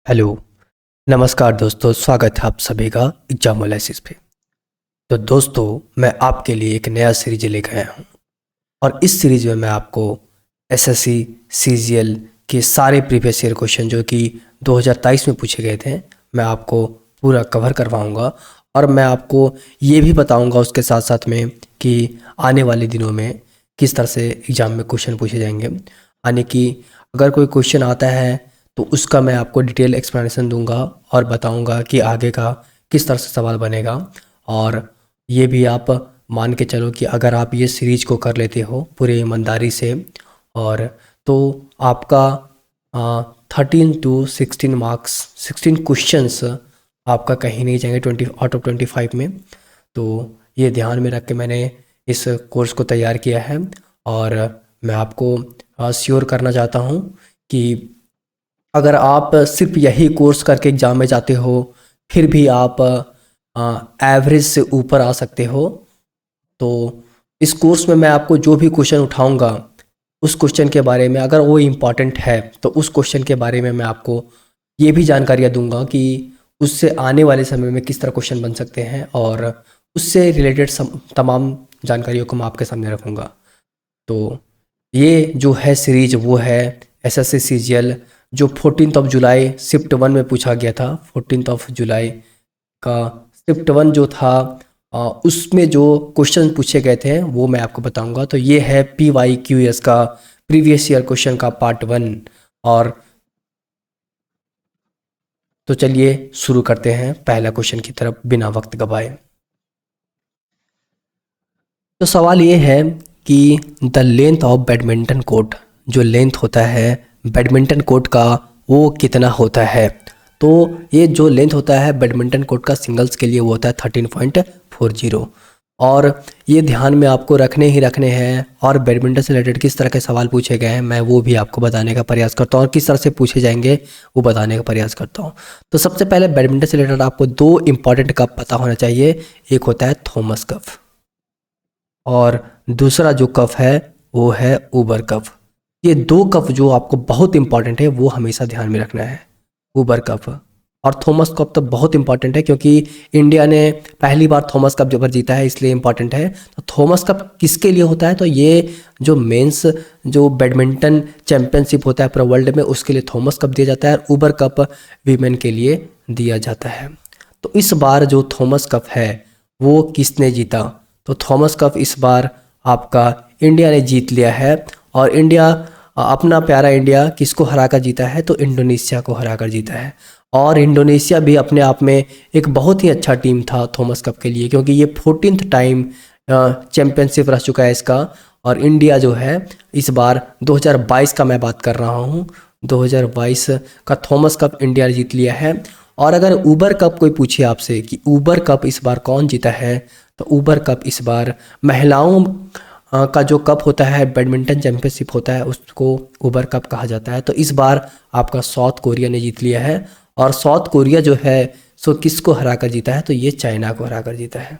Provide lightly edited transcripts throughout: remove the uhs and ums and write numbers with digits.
Hello. नमस्कार दोस्तों, स्वागत है आप सभी का एग्जाम एनालिसिस पे। तो दोस्तों, मैं आपके लिए एक नया सीरीज लेकर आया हूँ और इस सीरीज में मैं आपको एसएससी सीजीएल के सारे प्रीवियस ईयर क्वेश्चन जो कि 2023 में पूछे गए थे, मैं आपको पूरा कवर करवाऊँगा और मैं आपको ये भी बताऊँगा उसके साथ साथ में कि आने वाले दिनों में किस तरह से एग्ज़ाम में क्वेश्चन पूछे जाएंगे। यानी कि अगर कोई क्वेश्चन आता है तो उसका मैं आपको डिटेल एक्सप्लेनेशन दूंगा और बताऊंगा कि आगे का किस तरह से सवाल बनेगा। और ये भी आप मान के चलो कि अगर आप ये सीरीज को कर लेते हो पूरे ईमानदारी से और तो आपका 13 to 16 मार्क्स 16 क्वेश्चंस आपका कहीं नहीं जाएंगे 20 आउट ऑफ 25 में। तो ये ध्यान में रख के मैंने इस कोर्स को तैयार किया है और मैं आपको श्योर करना चाहता हूँ कि अगर आप सिर्फ यही कोर्स करके एग्ज़ाम में जाते हो फिर भी आप एवरेज से ऊपर आ सकते हो। तो इस कोर्स में मैं आपको जो भी क्वेश्चन उठाऊंगा उस क्वेश्चन के बारे में, अगर वो इम्पॉर्टेंट है तो उस क्वेश्चन के बारे में मैं आपको ये भी जानकारियाँ दूंगा कि उससे आने वाले समय में किस तरह क्वेश्चन बन सकते हैं और उससे रिलेटेड तमाम जानकारियों को मैं आपके सामने रखूँगा। तो ये जो है सीरीज वो है एसएससी सीजीएल जो 14 जुलाई शिफ्ट 1 में पूछा गया था। 14 जुलाई का शिफ्ट 1 जो था उसमें जो क्वेश्चन पूछे गए थे वो मैं आपको बताऊंगा। तो ये है PYQS का प्रीवियस ईयर क्वेश्चन का पार्ट 1। और तो चलिए शुरू करते हैं पहला क्वेश्चन की तरफ बिना वक्त गवाए। तो सवाल ये है कि the length of badminton court, जो लेंथ होता है बैडमिंटन कोर्ट का वो कितना होता है। तो ये जो लेंथ होता है बैडमिंटन कोर्ट का सिंगल्स के लिए वो होता है 13.40। और ये ध्यान में आपको रखने ही रखने हैं और बैडमिंटन से रिलेटेड किस तरह के सवाल पूछे गए हैं मैं वो भी आपको बताने का प्रयास करता हूँ और किस तरह से पूछे जाएंगे वो बताने का प्रयास करता हूँ। तो सबसे पहले बैडमिंटन से रिलेटेड आपको दो इम्पॉर्टेंट कप पता होना चाहिए। एक होता है थॉमस कप और दूसरा जो कप है वो है उबर कप। ये दो कप जो आपको बहुत इंपॉर्टेंट है वो हमेशा ध्यान में रखना है। उबर कप और थॉमस कप तो बहुत इंपॉर्टेंट है क्योंकि इंडिया ने पहली बार थॉमस कप जब जीता है इसलिए इंपॉर्टेंट है। तो थॉमस कप किसके लिए होता है, तो ये जो मेंस जो बैडमिंटन चैंपियनशिप होता है पूरा वर्ल्ड में उसके लिए थॉमस कप दिया जाता है और उबर कप वीमेन के लिए दिया जाता है। तो इस बार जो थॉमस कप है वो किसने जीता, तो थॉमस कप इस बार आपका इंडिया ने जीत लिया है। और इंडिया अपना प्यारा इंडिया किसको हराकर जीता है, तो इंडोनेशिया को हराकर जीता है। और इंडोनेशिया भी अपने आप में एक बहुत ही अच्छा टीम था थॉमस कप के लिए क्योंकि ये 14th टाइम चैम्पियनशिप रह चुका है इसका। और इंडिया जो है इस बार 2022 का मैं बात कर रहा हूँ, 2022 का थॉमस कप इंडिया ने जीत लिया है। और अगर उबर कप कोई पूछे आपसे कि उबर कप इस बार कौन जीता है, तो उबर कप इस बार महिलाओं का जो कप होता है बैडमिंटन चैंपियनशिप होता है उसको उबर कप कहा जाता है। तो इस बार आपका साउथ कोरिया ने जीत लिया है और साउथ कोरिया जो है सो किसको हराकर जीता है, तो ये चाइना को हराकर जीता है।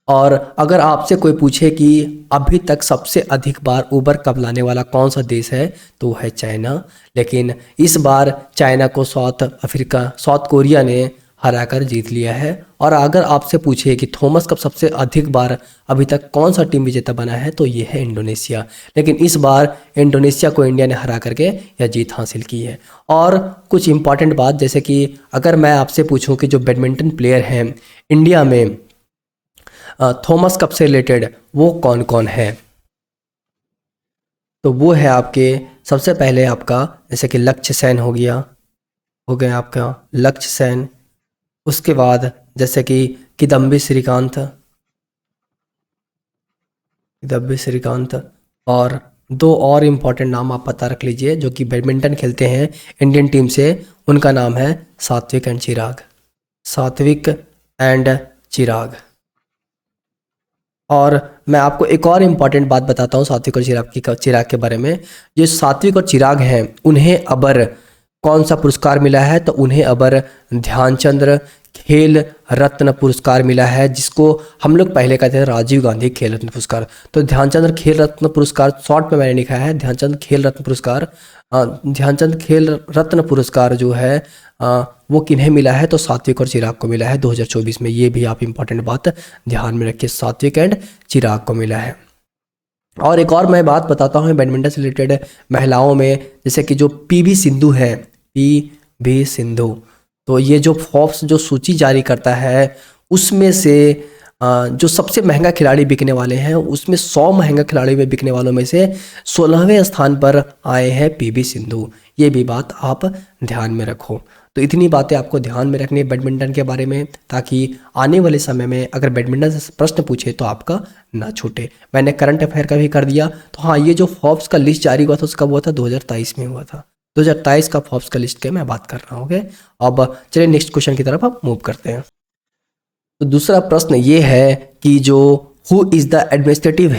और अगर आपसे कोई पूछे कि अभी तक सबसे अधिक बार उबर कप लाने वाला कौन सा देश है, तो वो है चाइना। लेकिन इस बार चाइना को साउथ कोरिया ने हराकर जीत लिया है। और अगर आपसे पूछे कि थॉमस कप सबसे अधिक बार अभी तक कौन सा टीम विजेता बना है, तो ये है इंडोनेशिया। लेकिन इस बार इंडोनेशिया को इंडिया ने हरा करके यह जीत हासिल की है। और कुछ इंपॉर्टेंट बात, जैसे कि अगर मैं आपसे पूछूं कि जो बैडमिंटन प्लेयर हैं इंडिया में थॉमस कप से रिलेटेड वो कौन कौन है, तो वो है आपके सबसे पहले आपका जैसे कि लक्ष्य सेन हो गया आपका लक्ष्य सेन। उसके बाद जैसे कि किदम्बी श्रीकांत और दो और इम्पॉर्टेंट नाम आप पता रख लीजिए जो कि बैडमिंटन खेलते हैं इंडियन टीम से। उनका नाम है सात्विक एंड चिराग। और मैं आपको एक और इम्पॉर्टेंट बात बताता हूँ सात्विक और चिराग के बारे में। जो सात्विक और चिराग हैं उन्हें अबर कौन सा पुरस्कार मिला है, तो उन्हें अबर ध्यानचंद्र खेल रत्न पुरस्कार मिला है, जिसको हम लोग पहले कहते थे राजीव गांधी खेल रत्न पुरस्कार। तो ध्यानचंद खेल रत्न पुरस्कार शॉर्ट में मैंने लिखा है ध्यानचंद खेल रत्न पुरस्कार। ध्यानचंद खेल रत्न पुरस्कार जो है वो किन्हें मिला है, तो सात्विक और चिराग को मिला है 2024 में। ये भी आप इंपॉर्टेंट बात ध्यान में रखिए, सात्विक एंड चिराग को मिला है। और एक और मैं बात बताता हूँ बैडमिंटन से रिलेटेड महिलाओं में, जैसे कि जो पीवी सिंधु है, पीवी सिंधु, तो ये जो फोर्ब्स जो सूची जारी करता है उसमें से जो सबसे महंगा खिलाड़ी बिकने वाले हैं, उसमें 100 महंगा खिलाड़ी में बिकने वालों में से 16वें स्थान पर आए हैं पीवी सिंधु। ये भी बात आप ध्यान में रखो। तो इतनी बातें आपको ध्यान में रखनी है बैडमिंटन के बारे में, ताकि आने वाले समय में अगर बैडमिंटन से प्रश्न पूछे तो आपका ना छूटे। मैंने करंट अफेयर का भी कर दिया। तो हाँ, ये जो फोर्ब्स का लिस्ट जारी हुआ था उसका हुआ था 2023 में हुआ था। 2023 का फोर्ब्स का लिस्ट के मैं बात कर रहा हूँ। ओके, अब चलिए नेक्स्ट क्वेश्चन की तरफ आप मूव करते हैं। तो दूसरा प्रश्न ये है कि जो who is the administrative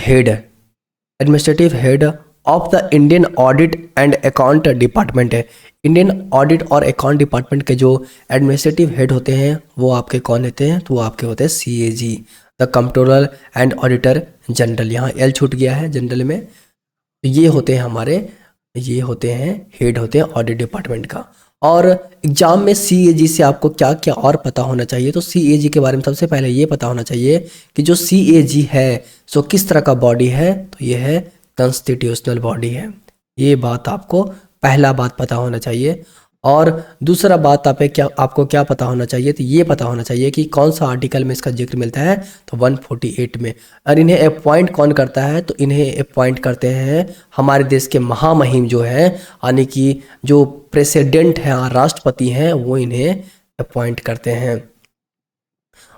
head of the Indian audit and account department है। इंडियन ऑडिट और अकाउंट डिपार्टमेंट के जो एडमिनिस्ट्रेटिव हेड होते हैं वो आपके कौन होते हैं, तो वो आपके होते हैं CAG, the controller and auditor general. यहाँ एल छूट गया है जनरल में। तो ये होते हैं हमारे, ये होते हैं हेड होते हैं ऑडिट डिपार्टमेंट का। और एग्जाम में CAG से आपको क्या क्या और पता होना चाहिए, तो CAG के बारे में सबसे पहले ये पता होना चाहिए कि जो CAG है सो किस तरह का बॉडी है, तो ये है कॉन्स्टिट्यूशनल बॉडी है। ये बात आपको पहला बात पता होना चाहिए। और दूसरा बात आपको क्या पता होना चाहिए, तो ये पता होना चाहिए कि कौन सा आर्टिकल में इसका जिक्र मिलता है, तो 148 में। और इन्हें अपॉइंट कौन करता है, तो इन्हें अपॉइंट करते हैं हमारे देश के महामहिम जो है, यानी कि जो प्रेसिडेंट हैं, राष्ट्रपति हैं, वो इन्हें अपॉइंट करते हैं।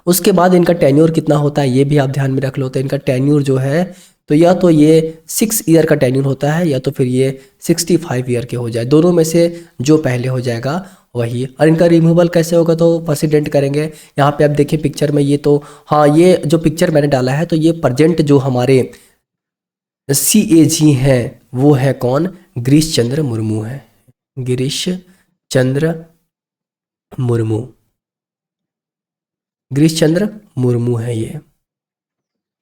उसके बाद इनका टेन्योर कितना होता है ये भी आप ध्यान में रख लो। तो इनका टेन्योर जो है, तो या तो ये 6 ईयर का टेन्योर होता है, या तो फिर ये 65 ईयर के हो जाए। दोनों में से जो पहले हो जाएगा वही। और इनका रिमूवल कैसे होगा, तो प्रेसिडेंट करेंगे। यहाँ पे आप देखिए पिक्चर में, ये तो हाँ, ये जो पिक्चर मैंने डाला है, तो ये प्रेजेंट जो हमारे CAG हैं वो है कौन, गिरीश चंद्र मुर्मू है। गिरीश चंद्र मुर्मू, गिरीश चंद्र मुर्मू है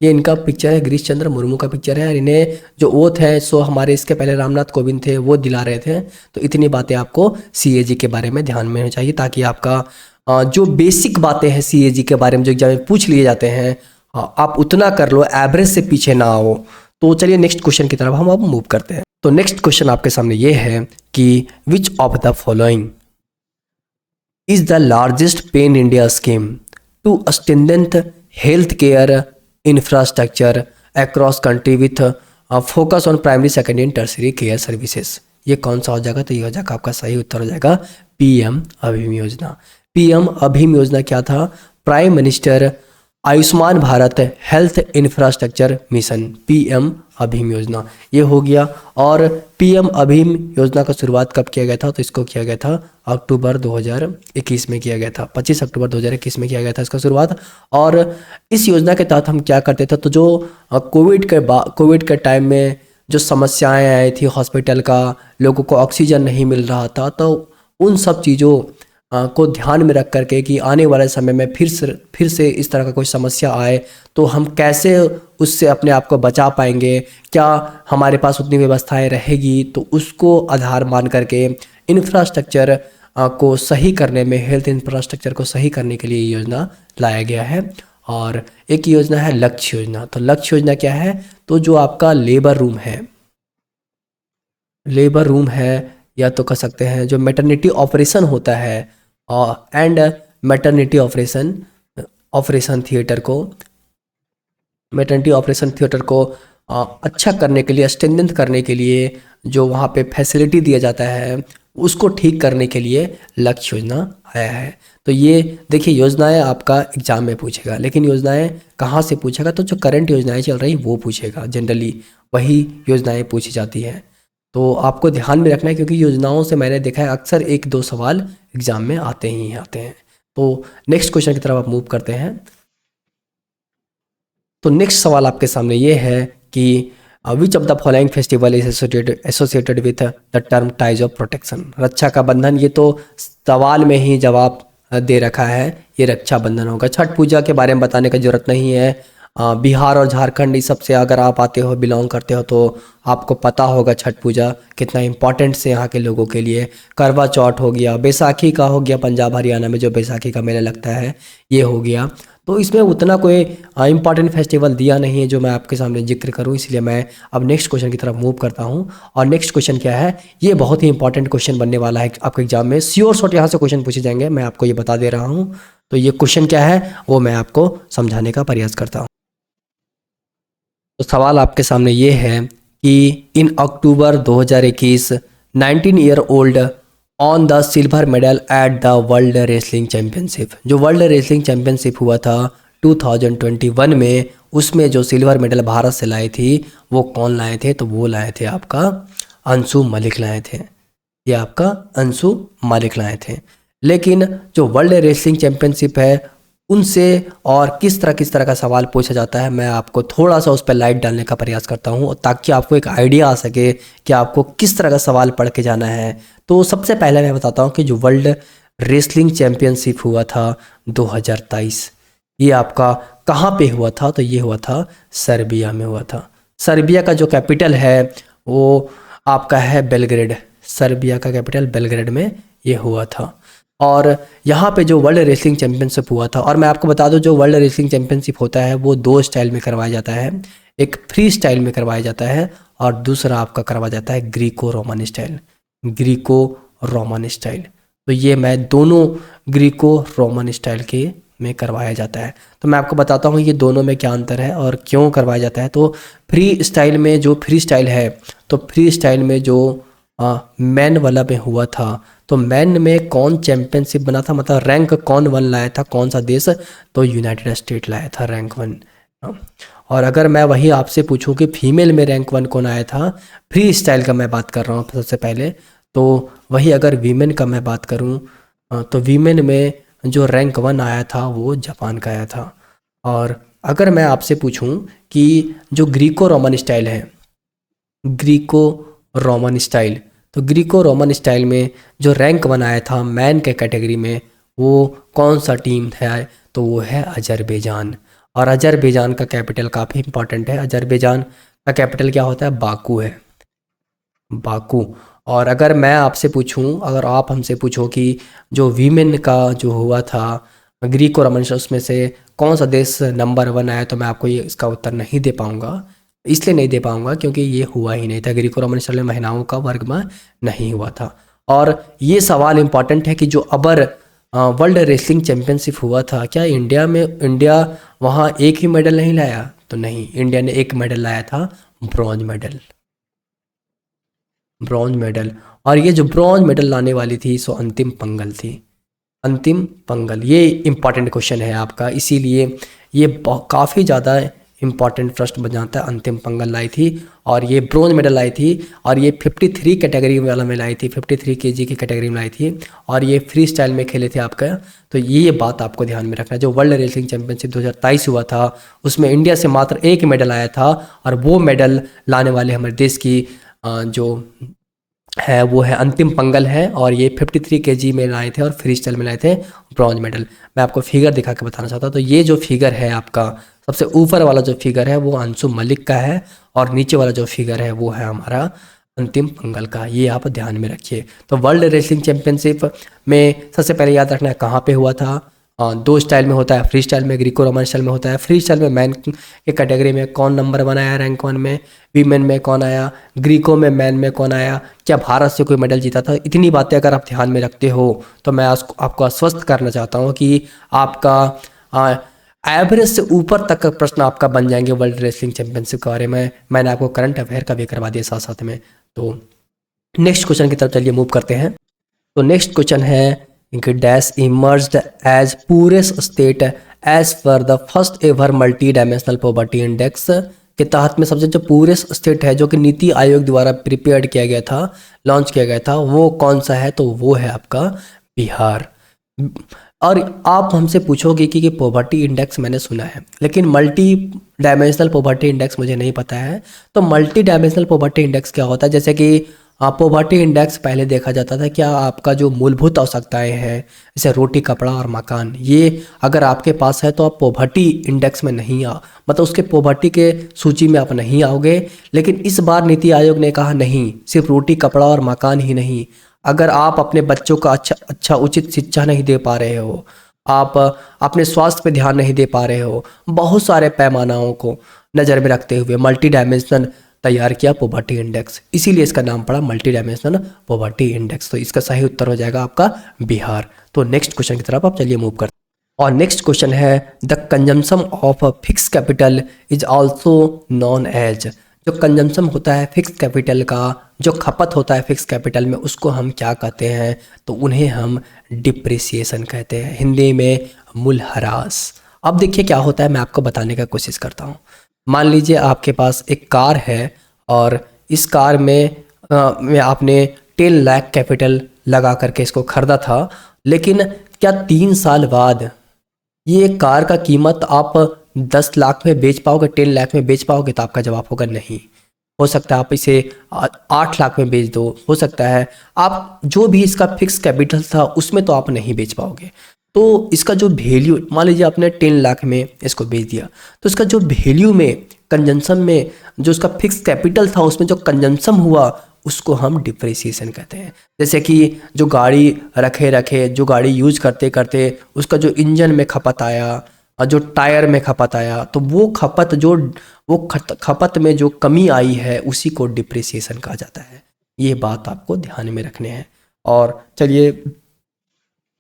ये इनका पिक्चर है, गिरीश चंद्र मुर्मू का पिक्चर है। और इन्हें जो ओथ है सो हमारे इसके पहले रामनाथ कोविंद थे वो दिला रहे थे। तो इतनी बातें आपको CAG के बारे में ध्यान में होनी चाहिए, ताकि आपका जो बेसिक बातें हैं CAG के बारे में जो एग्जाम में पूछ लिए जाते हैं आप उतना कर लो, एवरेज से पीछे ना आओ। तो चलिए नेक्स्ट क्वेश्चन की तरफ हम अब मूव करते हैं। तो नेक्स्ट क्वेश्चन आपके सामने ये है कि which of the following is the largest pan India scheme to strengthen health care infrastructure across country with focus on primary secondary and tertiary care services. ये कौन सा हो जाएगा, तो ये हो जाएगा आपका सही उत्तर हो जाएगा PM अभिम योजना। PM अभिम योजना क्या था, prime minister Ayushman Bharat health infrastructure mission, PM अभिम योजना ये हो गया। और PM अभिम योजना का शुरुआत कब किया गया था, तो इसको किया गया था अक्टूबर 2021 में किया गया था, 25 अक्टूबर 2021 में किया गया था इसका शुरुआत। और इस योजना के तहत हम क्या करते थे, तो जो कोविड के टाइम में जो समस्याएं आई थी हॉस्पिटल का, लोगों को ऑक्सीजन नहीं मिल रहा था, तो उन सब चीज़ों को ध्यान में रख करके कि आने वाले समय में फिर से इस तरह का कोई समस्या आए तो हम कैसे उससे अपने आप को बचा पाएंगे, क्या हमारे पास उतनी व्यवस्थाएं रहेगी, तो उसको आधार मान करके इंफ्रास्ट्रक्चर को सही करने में, हेल्थ इंफ्रास्ट्रक्चर को सही करने के लिए ये योजना लाया गया है। और एक योजना है लक्ष्य योजना। तो लक्ष्य योजना क्या है, तो जो आपका लेबर रूम है या तो कह सकते हैं जो मैटरनिटी ऑपरेशन होता है एंड मैटरनिटी ऑपरेशन थिएटर को, मैटरनिटी ऑपरेशन थिएटर को अच्छा करने के लिए, स्ट्रेंथन करने के लिए जो वहाँ पे फैसिलिटी दिया जाता है उसको ठीक करने के लिए लक्ष्य योजना आया है। तो ये देखिए योजनाएं आपका एग्जाम में पूछेगा, लेकिन योजनाएं कहाँ से पूछेगा, तो जो करंट योजनाएं चल रही वो पूछेगा, जनरली वही योजनाएं पूछी जाती हैं। तो आपको ध्यान में रखना है, क्योंकि योजनाओं से मैंने देखा है अक्सर 1-2 सवाल एग्जाम में आते हैं। तो नेक्स्ट क्वेश्चन की तरफ आप मूव करते हैं। तो नेक्स्ट सवाल आपके सामने ये है कि which of the following festival is associated with the term ties of protection. रक्षा का बंधन, ये तो सवाल में ही जवाब दे रखा है, ये रक्षाबंधन होगा। छठ पूजा के बारे में बताने की ज़रूरत नहीं है। बिहार और झारखंड इस सब से अगर आप आते हो, बिलोंग करते हो, तो आपको पता होगा छठ पूजा कितना इम्पोर्टेंट से यहाँ के लोगों के लिए। करवा चौथ हो गया, बैसाखी का हो गया, पंजाब हरियाणा में जो बैसाखी का मेला लगता है ये हो गया। तो इसमें उतना कोई इम्पॉर्टेंट फेस्टिवल दिया नहीं है जो मैं आपके सामने जिक्र करूं, इसलिए मैं अब नेक्स्ट क्वेश्चन की तरफ मूव करता हूं। और नेक्स्ट क्वेश्चन क्या है, ये बहुत ही इंपॉर्टेंट क्वेश्चन बनने वाला है आपके एग्जाम में। श्योर शॉट यहाँ से क्वेश्चन पूछे जाएंगे, मैं आपको ये बता दे रहा हूँ। तो ये क्वेश्चन क्या है वो मैं आपको समझाने का प्रयास करता हूँ। तो सवाल आपके सामने ये है कि इन अक्टूबर 2021 19 year old on the silver medal at the world wrestling championship. जो वर्ल्ड रेसलिंग चैंपियनशिप हुआ था 2021 में, उसमें जो सिल्वर मेडल भारत से लाए थी वो कौन लाए थे? तो वो लाए थे आपका अंशु मलिक लाए थे। ये आपका अंशु मलिक लाए थे। लेकिन जो वर्ल्ड रेसलिंग चैंपियनशिप है उनसे और किस तरह का सवाल पूछा जाता है, मैं आपको थोड़ा सा उस पर लाइट डालने का प्रयास करता हूँ ताकि आपको एक आइडिया आ सके कि आपको किस तरह का सवाल पढ़ के जाना है। तो सबसे पहले मैं बताता हूँ कि जो वर्ल्ड रेसलिंग चैंपियनशिप हुआ था 2023, ये आपका कहाँ पे हुआ था? तो ये हुआ था सर्बिया में हुआ था। सर्बिया का जो कैपिटल है वो आपका है बेलग्रेड। सर्बिया का कैपिटल बेलग्रेड में ये हुआ था। और यहाँ पे जो वर्ल्ड रेसलिंग चैंपियनशिप हुआ था, और मैं आपको बता दूं जो वर्ल्ड रेसलिंग चैंपियनशिप होता है वो दो स्टाइल में करवाया जाता है। एक फ्री स्टाइल में करवाया जाता है और दूसरा आपका करवाया जाता है Greco Roman style. Greco Roman style, तो ये मैं दोनों ग्रीको रोमन स्टाइल के में करवाया जाता है। तो मैं आपको बताता हूँ ये दोनों में क्या अंतर है और क्यों करवाया जाता है। तो फ्री स्टाइल में, जो फ्री स्टाइल है, तो फ्री स्टाइल में जो मैन वाला में हुआ था, तो मैन में कौन चैंपियनशिप बना था, मतलब रैंक कौन वन लाया था, कौन सा देश? तो यूनाइटेड स्टेट लाया था रैंक वन। और अगर मैं वही आपसे पूछूं कि फीमेल में रैंक वन कौन आया था, फ्री स्टाइल का मैं बात कर रहा हूँ सबसे पहले, तो वही अगर वीमेन का मैं बात करूँ तो वीमेन में जो रैंक वन आया था वो जापान का आया था। और अगर मैं आपसे पूछूं कि जो ग्रीको रोमन स्टाइल है, ग्रीको रोमन स्टाइल, तो ग्रीको रोमन स्टाइल में जो रैंक वन आया था मैन के कैटेगरी में, वो कौन सा टीम है? तो वो है अजरबैजान। और अजरबैजान का कैपिटल काफ़ी इंपॉर्टेंट है। अजरबैजान का कैपिटल क्या होता है? बाकू है, बाकू। और अगर मैं आपसे पूछूं, अगर आप हमसे पूछो कि जो वीमेन का जो हुआ था ग्रीको रोमन, उसमें से कौन सा देश नंबर वन आया, तो मैं आपको ये इसका उत्तर नहीं दे पाऊंगा। इसलिए नहीं दे पाऊंगा क्योंकि ये हुआ ही नहीं था। ग्रीको रोमन स्टाइल में महिलाओं का वर्ग में नहीं हुआ था। और ये सवाल इंपॉर्टेंट है कि जो अबर वर्ल्ड रेसलिंग चैंपियनशिप हुआ था, क्या इंडिया वहाँ एक ही मेडल नहीं लाया? तो नहीं, इंडिया ने एक मेडल लाया था, ब्रॉन्ज मेडल, ब्रॉन्ज मेडल। और ये जो ब्रॉन्ज मेडल लाने वाली थी सो अंतिम पंगल थी। अंतिम पंगल, ये इंपॉर्टेंट क्वेश्चन है आपका, इसीलिए ये काफ़ी ज़्यादा इंपॉर्टेंट प्रश्न बन जाता है। अंतिम पंगल लाई थी और ये ब्रोंज मेडल लाई थी, और ये 53 कैटेगरी वाला में लाई थी, 53 केजी की कैटेगरी में लाई थी, और ये फ्री स्टाइल में खेले थे आपका। तो ये बात आपको ध्यान में रखना है। जो वर्ल्ड रेसलिंग चैंपियनशिप 2023 हुआ था उसमें इंडिया से मात्र एक मेडल आया था, और वो मेडल लाने वाले हमारे देश की जो है वो है अंतिम पंगल है, और ये 53 केजी में लाए थे और फ्री स्टाइल में लाए थे ब्रॉन्ज मेडल। मैं आपको फिगर दिखा के बताना चाहता हूँ। तो ये जो फिगर है आपका, सबसे ऊपर वाला जो फिगर है वो अंशु मलिक का है, और नीचे वाला जो फिगर है वो है हमारा अंतिम पंगल का। ये आप ध्यान में रखिए। तो वर्ल्ड रेसलिंग चैंपियनशिप में सबसे पहले याद रखना है कहाँ पे हुआ था। दो स्टाइल में होता है, फ्री स्टाइल में, ग्रीको रोमन स्टाइल में होता है। फ्री स्टाइल में मैन के कैटेगरी में कौन नंबर वन आया रैंक वन में, वीमेन में कौन आया, ग्रीको में मैन में कौन आया, क्या भारत से कोई मेडल जीता था। इतनी बातें अगर आप ध्यान में रखते हो तो मैं आपको आश्वस्त करना चाहता हूँ कि आपका एवरेज से ऊपर तक का प्रश्न आपका बन जाएंगे वर्ल्ड रेसलिंग चैंपियनशिप के बारे में। मैंने आपको करंट अफेयर का भी करवा दिया साथ साथ में। तो नेक्स्ट क्वेश्चन की तरफ चलिए मूव करते हैं। तो नेक्स्ट क्वेश्चन है कि dash emerged as poorest state as per the first ever multi dimensional poverty index के तहत में सबसे जो पूरेस्ट स्टेट है जो कि नीति आयोग द्वारा प्रिपेयर किया गया था, लॉन्च किया गया था, वो कौन सा है? तो वो है आपका बिहार। और आप हमसे पूछोगे कि पॉवर्टी इंडेक्स मैंने सुना है, लेकिन मल्टी डायमेंशनल पॉवर्टी इंडेक्स मुझे नहीं पता है। तो मल्टी डायमेंशनल पॉवर्टी इंडेक्स क्या होता है? जैसे कि पॉवर्टी इंडेक्स पहले देखा जाता था क्या आपका जो मूलभूत आवश्यकताएं हैं जैसे रोटी, कपड़ा और मकान, ये अगर आपके पास है तो आप पॉवर्टी इंडेक्स में नहीं मतलब उसके पॉवर्टी के सूची में आप नहीं आओगे। लेकिन इस बार नीति आयोग ने कहा नहीं, सिर्फ रोटी, कपड़ा और मकान ही नहीं, अगर आप अपने बच्चों का अच्छा उचित शिक्षा नहीं दे पा रहे हो, आप अपने स्वास्थ्य पे ध्यान नहीं दे पा रहे हो, बहुत सारे पैमानाओं को नज़र में रखते हुए मल्टी डायमेंशनल तैयार किया पॉवर्टी इंडेक्स, इसीलिए इसका नाम पड़ा मल्टी डायमेंशनल पॉवर्टी इंडेक्स। तो इसका सही उत्तर हो जाएगा आपका बिहार। तो नेक्स्ट क्वेश्चन की तरफ आप चलिए मूव करते हैं। और नेक्स्ट क्वेश्चन है the consumption of fix capital is also known as. जो कंजम्पशन होता है फिक्स कैपिटल का, जो खपत होता है फिक्स कैपिटल में, उसको हम क्या कहते हैं? तो उन्हें हम डिप्रिसिएशन कहते हैं, हिंदी में मूल्यह्रास। अब देखिए क्या होता है, मैं आपको बताने का कोशिश करता हूँ। मान लीजिए आपके पास एक कार है और इस कार में आपने 10 लाख कैपिटल लगा करके इसको खरीदा था, लेकिन क्या 3 साल बाद ये कार का कीमत आप 10 लाख में बेच पाओगे, 10 लाख में बेच पाओगे? तो आपका जवाब होगा नहीं। हो सकता है आप इसे 8 लाख में बेच दो, हो सकता है आप जो भी इसका फिक्स कैपिटल था उसमें तो आप नहीं बेच पाओगे। तो इसका जो वैल्यू, मान लीजिए आपने 10 लाख में इसको बेच दिया, तो इसका जो वैल्यू में, कंजम्पशन में, जो इसका फिक्स कैपिटल था उसमें जो कंजम्पशन हुआ उसको हम डिप्रिसिएशन कहते हैं। जैसे कि जो गाड़ी रखे जो गाड़ी यूज करते करते उसका जो इंजन में खपत आया और जो टायर में खपत आया, तो वो खपत में जो कमी आई है उसी को डिप्रिसिएशन कहा जाता है। ये बात आपको ध्यान में रखने हैं। और चलिए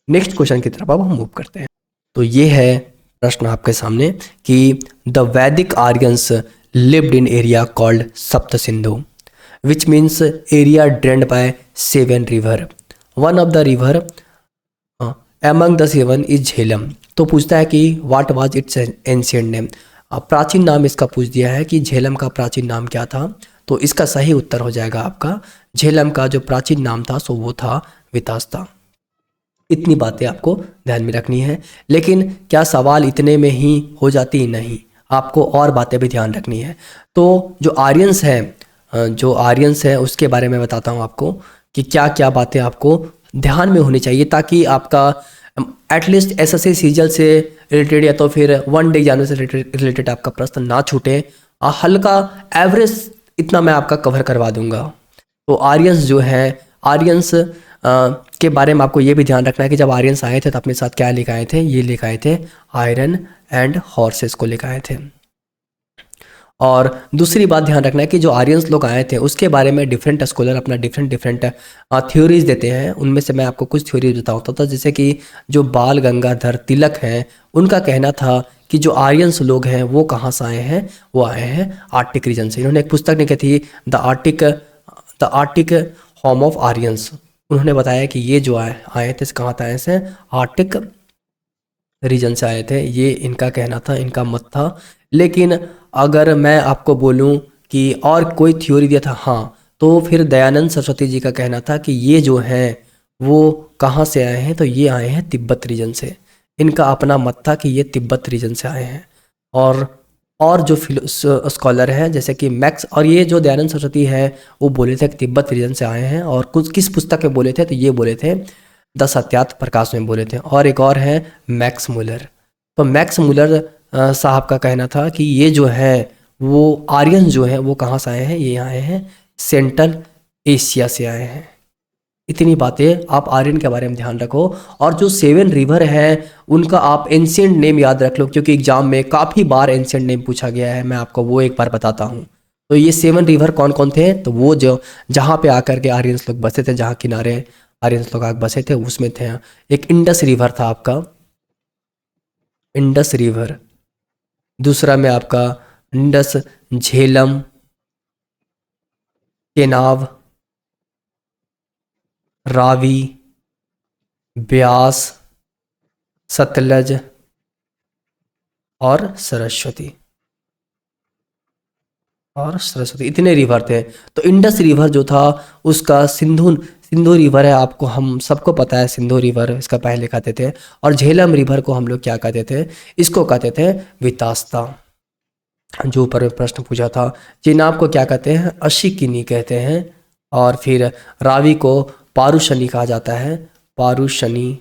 नेक्स्ट क्वेश्चन की तरफ अब हम मूव करते हैं। तो ये है प्रश्न आपके सामने कि the Vedic Aryans lived in area called Sapta Sindhu which means area drained by 7 river. One of the river among the 7 is Jhelum. तो पूछता है कि what was its ancient name. प्राचीन नाम इसका पूछ दिया है कि झेलम का प्राचीन नाम क्या था। तो इसका सही उत्तर हो जाएगा आपका, झेलम का जो प्राचीन नाम था सो वो था वितास्ता। इतनी बातें आपको ध्यान में रखनी है। लेकिन क्या सवाल इतने में ही हो जाती? नहीं, आपको और बातें भी ध्यान रखनी है। तो जो आर्यंस है उसके बारे में बताता हूँ आपको कि क्या क्या बातें आपको ध्यान में होनी चाहिए, ताकि आपका एटलीस्ट एसएससी सीजल से रिलेटेड या तो फिर वन डे एग्जाम से रिलेटेड आपका प्रश्न ना छूटे। हल्का एवरेज इतना मैं आपका कवर करवा दूंगा। तो आर्यंस जो है, आर्यंस के बारे में आपको ये भी ध्यान रखना है कि जब आर्यंस आए थे तो अपने साथ क्या लेकर आए थे? ये लेकर आए थे आयरन एंड हॉर्सेस को लेकर आए थे। और दूसरी बात ध्यान रखना है कि जो आर्यंस लोग आए थे उसके बारे में डिफरेंट स्कॉलर अपना डिफरेंट थ्योरीज देते हैं। उनमें से मैं आपको कुछ थ्योरीज बताता था, जैसे कि जो बाल गंगाधर तिलक हैं उनका कहना था कि जो आर्यंस लोग हैं वो कहाँ से आए हैं? वो आए हैं आर्टिक रीजन से। इन्होंने एक पुस्तक लिखी थी the Arctic home of Aryans. उन्होंने बताया कि ये जो आए थे कहाँ से आए थे? आर्टिक रीजन से आए थे। ये इनका कहना था, इनका मत था। लेकिन अगर मैं आपको बोलूं कि और कोई थ्योरी दिया था, हाँ, तो फिर दयानंद सरस्वती जी का कहना था कि ये जो हैं वो कहाँ से आए हैं? तो ये आए हैं तिब्बत रीजन से। इनका अपना मत था कि ये तिब्बत रीजन से आए हैं। और जो स्कॉलर हैं जैसे कि मैक्स, और ये जो दयानंद सरस्वती है वो बोले थे कि तिब्बत रीजन से आए हैं। और कुछ किस पुस्तक में बोले थे? तो ये बोले थे द सत्यार्थ प्रकाश में बोले थे। और एक और है मैक्स मुलर। तो मैक्स मुलर साहब का कहना था कि ये जो है वो आर्यन जो है वो कहाँ से आए हैं? ये आए हैं सेंट्रल एशिया से आए हैं। इतनी बातें आप आर्यन के बारे में ध्यान रखो। और जो 7 रिवर हैं उनका आप एंशिएंट नेम याद रख लो, क्योंकि एग्जाम में काफ़ी बार एंशिएंट नेम पूछा गया है। मैं आपको वो एक बार बताता हूँ। तो ये 7 रिवर कौन कौन थे? तो वो जो जहाँ पे आकर के आर्यंस लोग बसे थे, जहाँ किनारे आर्यंस लोग आकर बसे थे उसमें थे। एक इंडस रिवर था आपका, इंडस रिवर। दूसरा में आपका इंडस, झेलम, केनाव, रावी, ब्यास, सतलज और सरस्वती। इतने रिवर थे। तो इंडस रिवर जो था उसका सिंधु रिवर है, आपको हम सबको पता है सिंधु रिवर इसका पहले कहते थे। और झेलम रिवर को हम लोग क्या कहते थे? इसको कहते थे वितास्ता। जो ऊपर प्रश्न पूछा था, चेनाब को क्या कहते हैं? अशिकिनी कहते हैं। और फिर रावी को पारुशनी कहा जाता है, पारुशनी,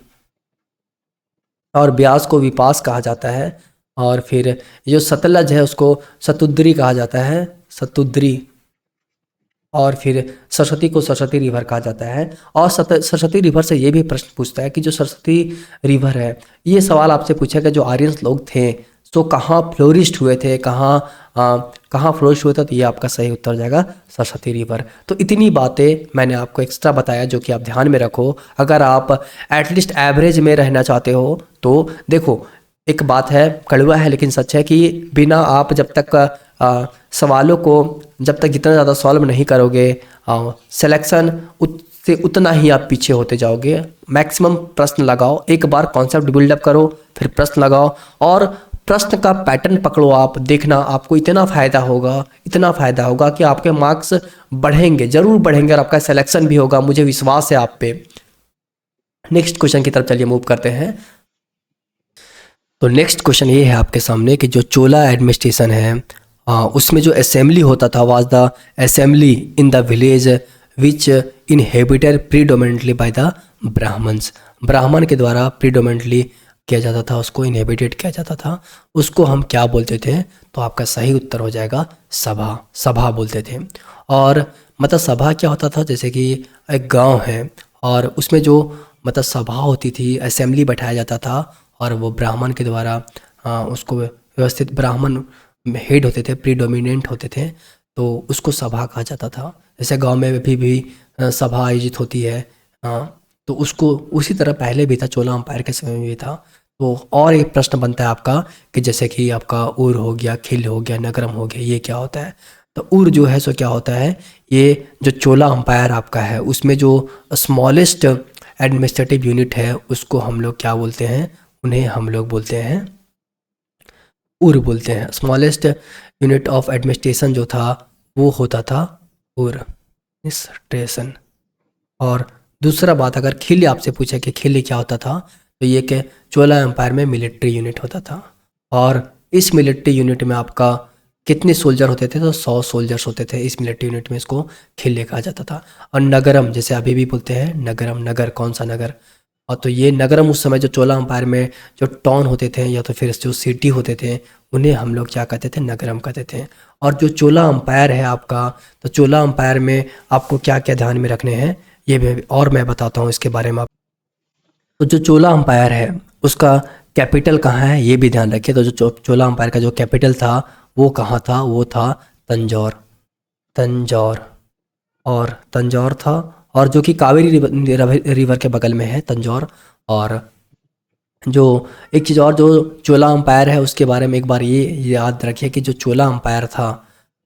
और ब्यास को विपास कहा जाता है, और फिर जो सतलज है उसको सतुद्री कहा जाता है, सतुद्री, और फिर सरस्वती को सरस्वती रिवर कहा जाता है। और सरस्वती रिवर से ये भी प्रश्न पूछता है कि जो सरस्वती रिवर है, ये सवाल आपसे पूछेगा जो आर्यंस लोग थे तो कहाँ फ्लोरिस्ट हुए थे, कहाँ फ्लोरिस्ट हुए थे, तो ये आपका सही उत्तर हो जाएगा सरस्वती रिवर। तो इतनी बातें मैंने आपको एक्स्ट्रा बताया जो कि आप ध्यान में रखो अगर आप एटलीस्ट एवरेज में रहना चाहते हो। तो देखो, एक बात है, कड़वा है लेकिन सच है, कि बिना आप जब तक सवालों को जब तक जितना ज़्यादा सॉल्व नहीं करोगे, सिलेक्शन उससे उतना ही आप पीछे होते जाओगे। मैक्सिमम प्रश्न लगाओ, एक बार कॉन्सेप्ट बिल्डअप करो, फिर प्रश्न लगाओ और प्रश्न का पैटर्न पकड़ो। आप देखना, आपको इतना फ़ायदा होगा, इतना फ़ायदा होगा कि आपके मार्क्स बढ़ेंगे, ज़रूर बढ़ेंगे, और आपका सिलेक्शन भी होगा, मुझे विश्वास है आप पे। नेक्स्ट क्वेश्चन की तरफ चलिए मूव करते हैं। तो नेक्स्ट क्वेश्चन ये है आपके सामने कि जो चोला एडमिनिस्ट्रेशन है, उसमें जो असेंबली होता था was the assembly in the village which inhabited predominantly by the Brahmins. Brahmin के द्वारा प्रीडोमिनेंटली किया जाता था, उसको इनहेबिटेड किया जाता था, उसको हम क्या बोलते थे? तो आपका सही उत्तर हो जाएगा सभा, सभा बोलते थे। और मतलब सभा क्या होता था, जैसे कि एक गांव है और उसमें जो मतलब सभा होती थी, असेंबली बैठाया जाता था और वो ब्राह्मण के द्वारा उसको व्यवस्थित, ब्राह्मण हेड होते थे, प्रीडोमिनेंट होते थे, तो उसको सभा कहा जाता था। जैसे गांव में भी सभा आयोजित होती है, तो उसको उसी तरह पहले भी था, चोला अंपायर के समय में भी था। तो और एक प्रश्न बनता है आपका कि जैसे कि आपका उर हो गया, खिल हो गया, नगरम हो गया, ये क्या होता है? तो उर जो है सो क्या होता है, ये जो चोला अंपायर आपका है उसमें जो स्मॉलेस्ट एडमिनिस्ट्रेटिव यूनिट है उसको हम लोग क्या बोलते हैं? उन्हें हम लोग बोलते हैं उर बोलते हैं। स्मॉलेस्ट यूनिट ऑफ एडमिनिस्ट्रेशन जो था वो होता था उर एडमिनिस्ट्रेशन। और दूसरा बात, अगर खिल्ली आपसे पूछे कि खिल्ली क्या होता था, तो ये कि चोला एम्पायर में मिलिट्री यूनिट होता था और इस मिलिट्री यूनिट में आपका कितने सोल्जर होते थे? तो 100 सोल्जर्स होते थे इस मिलिट्री यूनिट में, इसको खिल्ली कहा जाता था। और नगरम, जैसे अभी भी बोलते हैं नगरम, नगर कौन सा नगर? और तो ये नगरम उस समय जो चोला अंपायर में जो टाउन होते थे या तो फिर जो सिटी होते थे उन्हें हम लोग क्या कहते थे? नगरम कहते थे। और जो चोला अंपायर है आपका, तो चोला अंपायर में आपको क्या क्या ध्यान में रखने हैं ये भी और मैं बताता हूँ इसके बारे में। तो जो चोला अंपायर है उसका कैपिटल कहाँ है ये भी ध्यान रखिए। तो जो चोला अंपायर का जो कैपिटल था वो कहाँ था? वो था तंजौर, तंजौर, और तंजौर था, और जो कि कावेरी रिवर के बगल में है तंजौर। और जो एक चीज़ और, जो चोला अंपायर है उसके बारे में एक बार ये याद रखिए कि जो चोला अंपायर था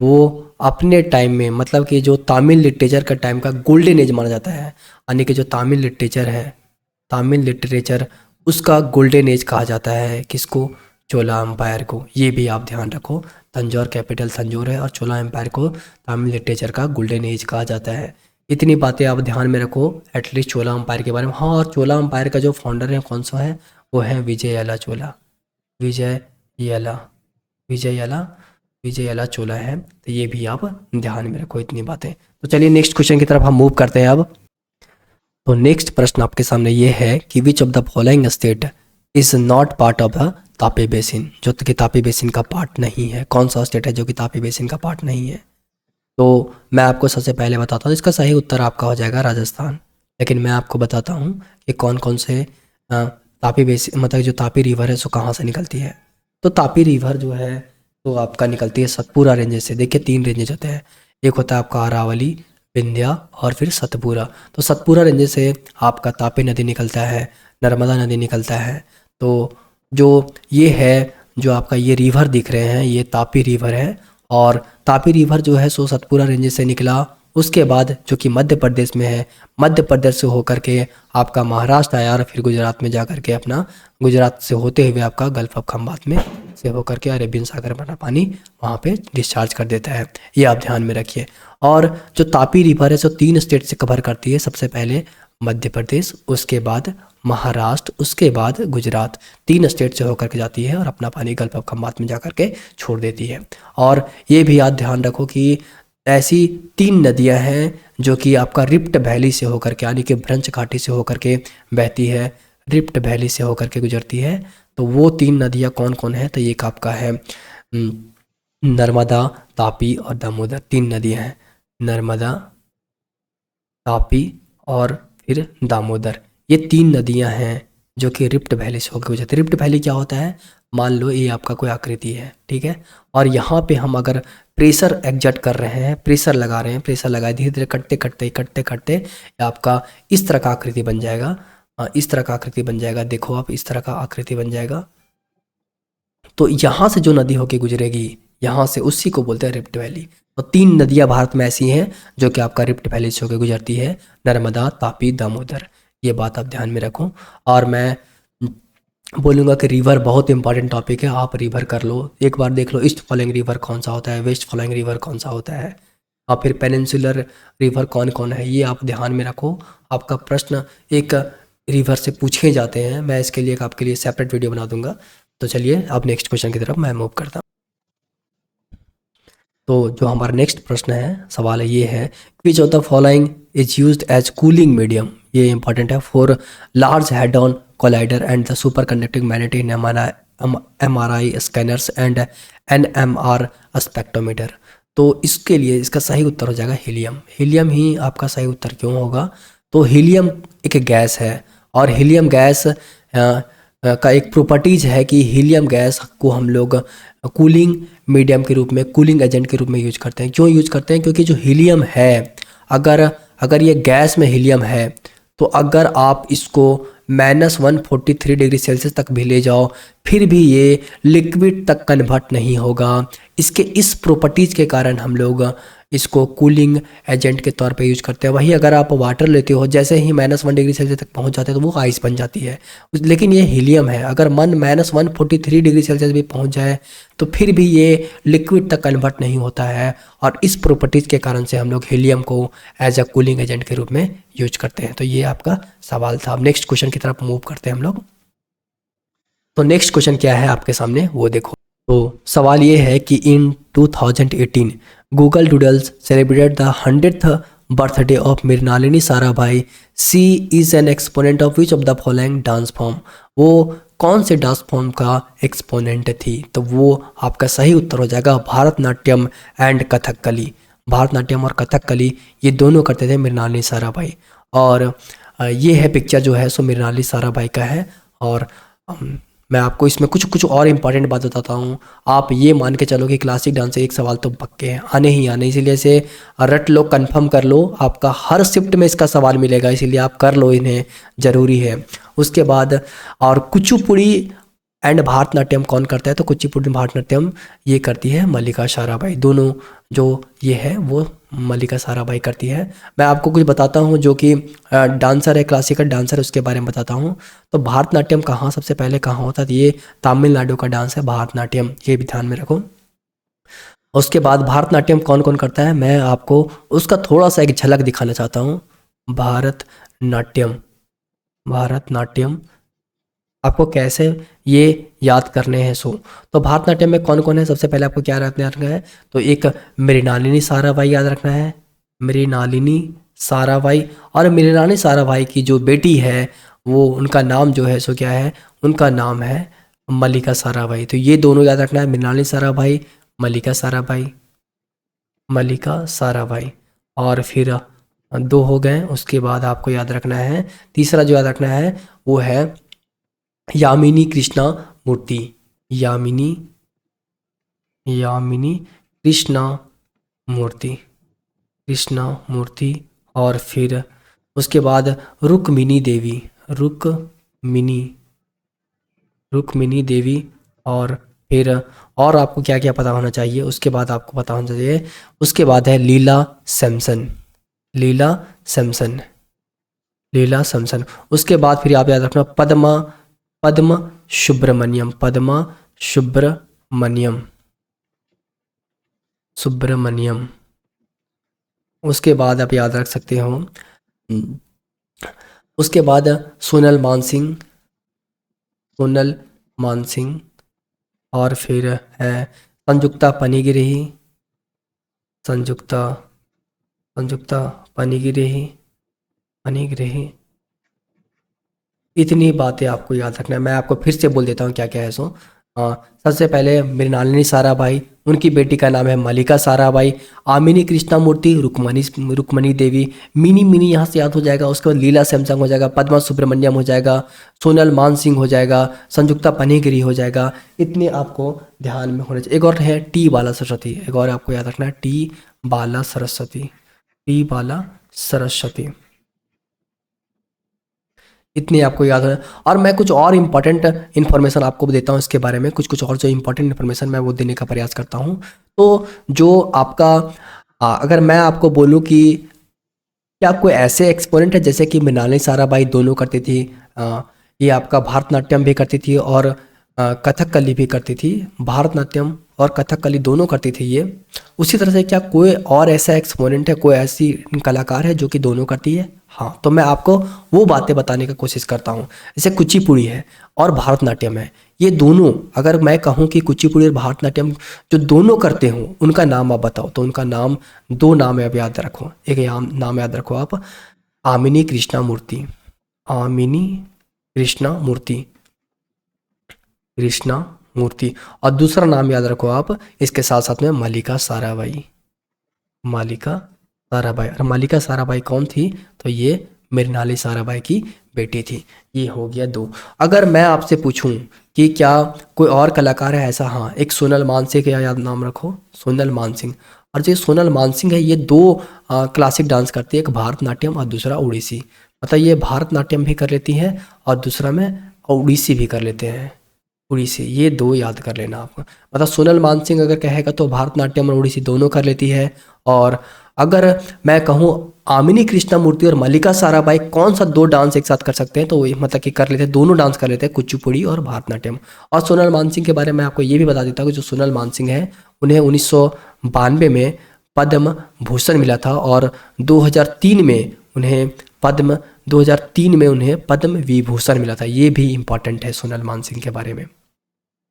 वो अपने टाइम में, मतलब कि जो तमिल लिटरेचर का टाइम का गोल्डन एज माना जाता है, यानी कि जो तमिल लिटरेचर है, तमिल लिटरेचर उसका गोल्डन एज कहा जाता है किसको? चोला एम्पायर को। ये भी आप ध्यान रखो, तंजौर कैपिटल तंजौर है और चोला एम्पायर को तमिल लिटरेचर का गोल्डन एज कहा जाता है। इतनी बातें आप ध्यान में रखो एटलीस्ट चोला एम्पायर के बारे में। हाँ, और चोला एम्पायर का जो फाउंडर है कौन सा है? वो है विजयला चोला, विजयला, विजयला, विजयला चोला है। तो ये भी आप ध्यान में रखो इतनी बातें। तो चलिए नेक्स्ट क्वेश्चन की तरफ हम मूव करते हैं अब। तो नेक्स्ट प्रश्न आपके सामने ये है कि which of the following state is not part of the Tapi basin? जो कि तापी बेसिन का पार्ट नहीं है, कौन सा स्टेट है जो कि तापी बेसिन का पार्ट नहीं है? तो मैं आपको सबसे पहले बताता हूँ, इसका सही उत्तर आपका हो जाएगा राजस्थान। लेकिन मैं आपको बताता हूँ कि कौन कौन से तापी बेसिन, मतलब जो तापी रिवर है सो कहाँ से निकलती है। तो तापी रिवर जो है तो आपका निकलती है सतपुरा रेंजेस से। देखिए 3 रेंजेस होते हैं, एक होता है आपका अरावली, विंध्या और फिर सतपुरा। तो सतपुरा रेंज से आपका तापी नदी निकलता है, नर्मदा नदी निकलता है। तो जो ये है, जो आपका ये रिवर दिख रहे हैं ये तापी रिवर है, और तापी रिवर जो है सो सतपुरा रेंज से निकला। उसके बाद जो कि मध्य प्रदेश में है, मध्य प्रदेश से होकर के आपका महाराष्ट्र आया और फिर गुजरात में जा कर के अपना, गुजरात से होते हुए आपका गल्फ ऑफ खंबात में से होकर के अरेबियन सागर में पानी वहाँ पे डिस्चार्ज कर देता है। ये आप ध्यान में रखिए। और जो तापी रिवर है सो 3 स्टेट से कवर करती है, सबसे पहले मध्य प्रदेश, उसके बाद महाराष्ट्र, उसके बाद गुजरात। 3 स्टेट से होकर के जाती है और अपना पानी गल्फ ऑफ खंबात में जा कर के छोड़ देती है। और ये भी याद ध्यान रखो कि ऐसी 3 नदियां हैं जो कि आपका रिफ्ट वैली से होकर के, यानी कि ब्रंच घाटी से होकर के बहती है, रिफ्ट वैली से होकर के गुजरती है। तो वो 3 नदियां कौन कौन है? तो एक आपका है नर्मदा, तापी और दामोदर। 3 नदियां हैं, नर्मदा, तापी और फिर दामोदर। ये 3 नदियां हैं जो कि रिफ्ट वैली से होकर गुजरती है। रिफ्ट वैली क्या होता है? मान लो ये आपका कोई आकृति है, ठीक है, और यहाँ पे हम अगर प्रेशर एग्जर्ट कर रहे हैं, प्रेशर लगा रहे हैं, प्रेशर लगाए धीरे धीरे कटते कटते कटते कटते ये आपका इस तरह का आकृति बन जाएगा। इस तरह का आकृति बन जाएगा, देखो आप, इस तरह का आकृति बन जाएगा। तो यहाँ से जो नदी होके गुजरेगी, यहाँ से, उसी को बोलते हैं रिफ्ट वैली। तो 3 नदियाँ भारत में ऐसी हैं जो कि आपका रिफ्ट वैली से होकर गुजरती है, नर्मदा, तापी, दामोदर। ये बात आप ध्यान में रखो। और मैं बोलूँगा कि रिवर बहुत इंपॉर्टेंट टॉपिक है, आप रिवर कर लो, एक बार देख लो ईस्ट फॉलोइंग रिवर कौन सा होता है, वेस्ट फॉलोइंग रिवर कौन सा होता है, और फिर पेनिनसुलर रिवर कौन कौन है, ये आप ध्यान में रखो। आपका प्रश्न एक रिवर से पूछे जाते हैं, मैं इसके लिए एक आपके लिए सेपरेट वीडियो बना दूंगा। तो चलिए अब नेक्स्ट क्वेश्चन की तरफ मैं मूव करता हूँ। तो जो हमारा नेक्स्ट प्रश्न है, सवाल है, ये है, which of the following is used as cooling medium? ये इंपॉर्टेंट है। For large hadron collider and the super conducting magnet in MRI scanners and NMR spectrometer. तो इसके लिए इसका सही उत्तर हो जाएगा हीलियम। हीलियम ही आपका सही उत्तर क्यों होगा? तो हीलियम एक गैस है, और हीलियम गैस का एक प्रॉपर्टीज है कि हीलियम गैस को हम लोग कूलिंग मीडियम के रूप में, कूलिंग एजेंट के रूप में यूज करते हैं। क्यों यूज करते हैं? क्योंकि जो हीलियम है, अगर अगर ये गैस में हीलियम है, तो अगर आप इसको -143 डिग्री सेल्सियस तक भी ले जाओ, फिर भी ये लिक्विड तक कन्वर्ट नहीं होगा। इसके इस प्रॉपर्टीज़ के कारण हम लोग इसको कूलिंग एजेंट के तौर पे यूज करते हैं। वही अगर आप वाटर लेते हो, जैसे ही -1 डिग्री सेल्सियस तक पहुंच जाते हैं तो वो आइस बन जाती है। लेकिन ये हीलियम है, अगर -143 डिग्री सेल्सियस भी पहुंच जाए तो फिर भी ये लिक्विड तक कन्वर्ट नहीं होता है, और इस प्रॉपर्टीज़ के कारण से हम लोग हीलियम को एज अ कूलिंग एजेंट के रूप में यूज करते हैं। तो ये आपका सवाल था। अब नेक्स्ट क्वेश्चन की तरफ मूव करते हैं हम लोग। तो नेक्स्ट क्वेश्चन क्या है आपके सामने, वो देखो। तो सवाल ये है कि in 2018 Google doodles celebrated the 100th birthday of Mrinalini Sarabhai. She is an exponent of which of the following dance form? वो कौन से डांस फॉर्म का एक्सपोनेंट थी? तो वो आपका सही उत्तर हो जाएगा भारतनाट्यम एंड कथकली। भारतनाट्यम और कथकली ये दोनों करते थे मृणालिनी साराभाई। और ये है पिक्चर जो है सो मृणालिनी साराभाई का है। और मैं आपको इसमें कुछ कुछ और इम्पॉर्टेंट बात बताता हूँ। आप ये मान के चलो कि क्लासिक डांस से एक सवाल तो पक्के हैं, आने ही आने, इसीलिए से रट लो, कंफर्म कर लो, आपका हर शिफ्ट में इसका सवाल मिलेगा, इसीलिए आप कर लो, इन्हें ज़रूरी है। उसके बाद और कुचिपुड़ी एंड भारतनाट्यम कौन करता है? तो कुचिपुड़ी भारतनाट्यम ये करती है मल्लिका साराभाई। दोनों जो ये है वो मल्लिका साराभाई करती है। मैं आपको कुछ बताता हूँ जो कि डांसर है, क्लासिकल डांसर, उसके बारे में बताता हूँ। तो भारतनाट्यम कहाँ सबसे पहले कहाँ होता है? ये तमिलनाडु का डांस है भारतनाट्यम, ये भी ध्यान में रखो। उसके बाद भारतनाट्यम कौन कौन करता है, मैं आपको उसका थोड़ा सा एक झलक दिखाना चाहता हूँ। भारतनाट्यम, भारतनाट्यम आपको कैसे ये याद करने हैं सो? तो भारतनाट्यम में कौन कौन है? सबसे पहले आपको क्या रखना है? तो एक मृणालिनी साराभाई याद रखना है, मृणालिनी साराभाई। और मृणालिनी साराभाई की जो बेटी है वो, उनका नाम जो है सो क्या है? उनका नाम है मल्लिका साराभाई। तो ये दोनों याद रखना है, मृणालिनी साराभाई, मल्लिका साराभाई, मल्लिका साराभाई। और फिर दो हो गए। उसके बाद आपको याद रखना है, तीसरा जो याद रखना है वो है यामिनी कृष्णा मूर्ति, यामिनी, यामिनी कृष्णा मूर्ति, कृष्णा मूर्ति। और फिर उसके बाद रुक्मिणी देवी, रुक्मिणी, रुक्मिणी देवी। और फिर और आपको क्या क्या पता होना चाहिए? उसके बाद आपको पता होना चाहिए, उसके बाद है लीला सैमसन, लीला सैमसन, लीला सैमसन। उसके बाद फिर आप याद रखना पद्मा, पद्म सुब्रमण्यम, पद्मा सुब्रमण्यम, सुब्रमण्यम। उसके बाद आप याद रख सकते हो, उसके बाद सोनल मानसिंह, सोनल मानसिंह। और फिर है संयुक्ता पनिगिरी, संयुक्ता संयुक्ता पनिग्रेही। इतनी बातें आपको याद रखना है। मैं आपको फिर से बोल देता हूँ क्या क्या है सो। सबसे पहले मृणालिनी साराभाई, उनकी बेटी का नाम है मल्लिका साराभाई। आमिनी कृष्णामूर्ति, रुक्मणी देवी। मिनी मिनी यहाँ से याद हो जाएगा। उसके बाद लीला सैमसंग हो जाएगा, पद्मा सुब्रमण्यम हो जाएगा, सोनल मानसिंह हो जाएगा, संयुक्ता पनिगिरी हो जाएगा। इतने आपको ध्यान में होने चाहिए। एक और है टी बाला सरस्वती, एक और आपको याद रखना है टी बाला सरस्वती, टी बाला सरस्वती। इतनी आपको याद है। और मैं कुछ और इम्पॉर्टेंट इन्फॉर्मेशन आपको देता हूँ इसके बारे में, कुछ और जो इम्पॉर्टेंट इन्फॉर्मेशन मैं वो देने का प्रयास करता हूँ। तो जो आपका अगर मैं आपको बोलूँ कि क्या कोई ऐसे एक्सपोनेंट है जैसे कि मृणालिनी साराभाई दोनों करती थी, ये आपका भारतनाट्यम भी करती थी और कथकली भी करती थी। भारतनाट्यम और कथकली दोनों करती थी ये। उसी तरह से क्या कोई और ऐसा एक्सपोनेंट है, कोई ऐसी कलाकार है जो कि दोनों करती है? हाँ, तो मैं आपको वो बातें बताने की कोशिश करता हूँ। जैसे कुचिपुड़ी है और भारतनाट्यम है, ये दोनों अगर मैं कहूँ कि कुचिपुड़ी और भारतनाट्यम जो दोनों करते हों उनका नाम आप बताओ, तो उनका नाम, दो नाम आप याद रखो। एक नाम याद रखो आप, आमिनी कृष्णामूर्ति, आमिनी कृष्णामूर्ति, कृष्णामूर्ति। और दूसरा नाम याद रखो आप इसके साथ साथ में मल्लिका साराभाई, मल्लिका साराभाई। और मल्लिका साराभाई कौन थी? तो ये मृणालिनी साराभाई की बेटी थी। ये हो गया दो। अगर मैं आपसे पूछूं कि क्या कोई और कलाकार है ऐसा, हाँ, एक सोनल मानसिंह का याद नाम रखो, सोनल मानसिंह। और जो सोनल मानसिंह है ये दो क्लासिक डांस करती है, एक भारतनाट्यम और दूसरा उड़ीसी। मतलब ये भारतनाट्यम भी कर लेती हैं और दूसरा में उड़ीसी भी कर लेते हैं, उड़ीसी। ये दो याद कर लेना आपको। मतलब सोनल मानसिंह अगर कहेगा तो भारतनाट्यम और उड़ीसी दोनों कर लेती है। और अगर मैं कहूँ आमिनी कृष्णामूर्ति और मल्लिका साराभाई कौन सा दो डांस एक साथ कर सकते हैं, तो वो मतलब कि कर लेते हैं, दोनों डांस कर लेते हैं, कुचिपुड़ी और भारतनाट्यम। और सोनल मानसिंह के बारे में आपको ये भी बता देता हूँ कि जो सोनल मानसिंह है उन्हें 1992 में पद्म भूषण मिला था और 2003 में उन्हें पद्म विभूषण मिला था। ये भी इंपॉर्टेंट है सोनल मानसिंह के बारे में।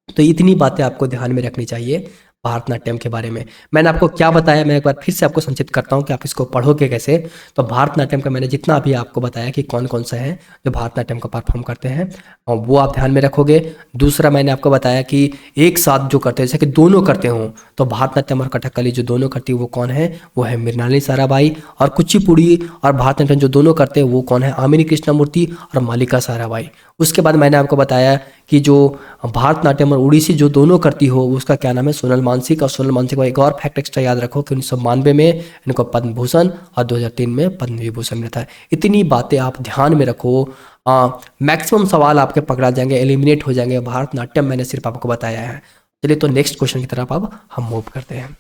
तो इतनी बातें आपको ध्यान में रखनी चाहिए भारतनाट्यम के बारे में। मैंने आपको क्या बताया, मैं एक बार फिर से आपको संक्षिप्त करता हूँ कि आप इसको पढ़ोगे कैसे। तो भारतनाट्यम का मैंने जितना भी आपको बताया कि कौन कौन सा है जो भारतनाट्यम को परफॉर्म करते हैं, और वो आप ध्यान में रखोगे। दूसरा मैंने आपको बताया कि एक साथ जो करते हैं, जैसे कि दोनों करते हों, तो भारतनाट्यम और कथकली जो दोनों करती है वो कौन है? वो है मृणालिनी साराभाई। और कुचिपुड़ी और भारतनाट्यम जो दोनों करते हैं वो कौन है? आमिनी कृष्णामूर्ति और मल्लिका साराभाई। उसके बाद मैंने आपको बताया कि जो भारतनाट्यम और उड़ीसी जो दोनों करती हो उसका क्या नाम है? सोनल मानसिंह। और सोनल मानसिंह का एक और फैक्ट एक्स्ट्रा याद रखो कि 1992 में इनको पद्म भूषण और 2003 में पद्म विभूषण मिलता है। इतनी बातें आप ध्यान में रखो। मैक्सिमम सवाल आपके पकड़ा जाएंगे, एलिमिनेट हो जाएंगे। भारतनाट्यम मैंने सिर्फ आपको बताया है। चलिए तो नेक्स्ट क्वेश्चन की तरफ अब हम मूव करते हैं।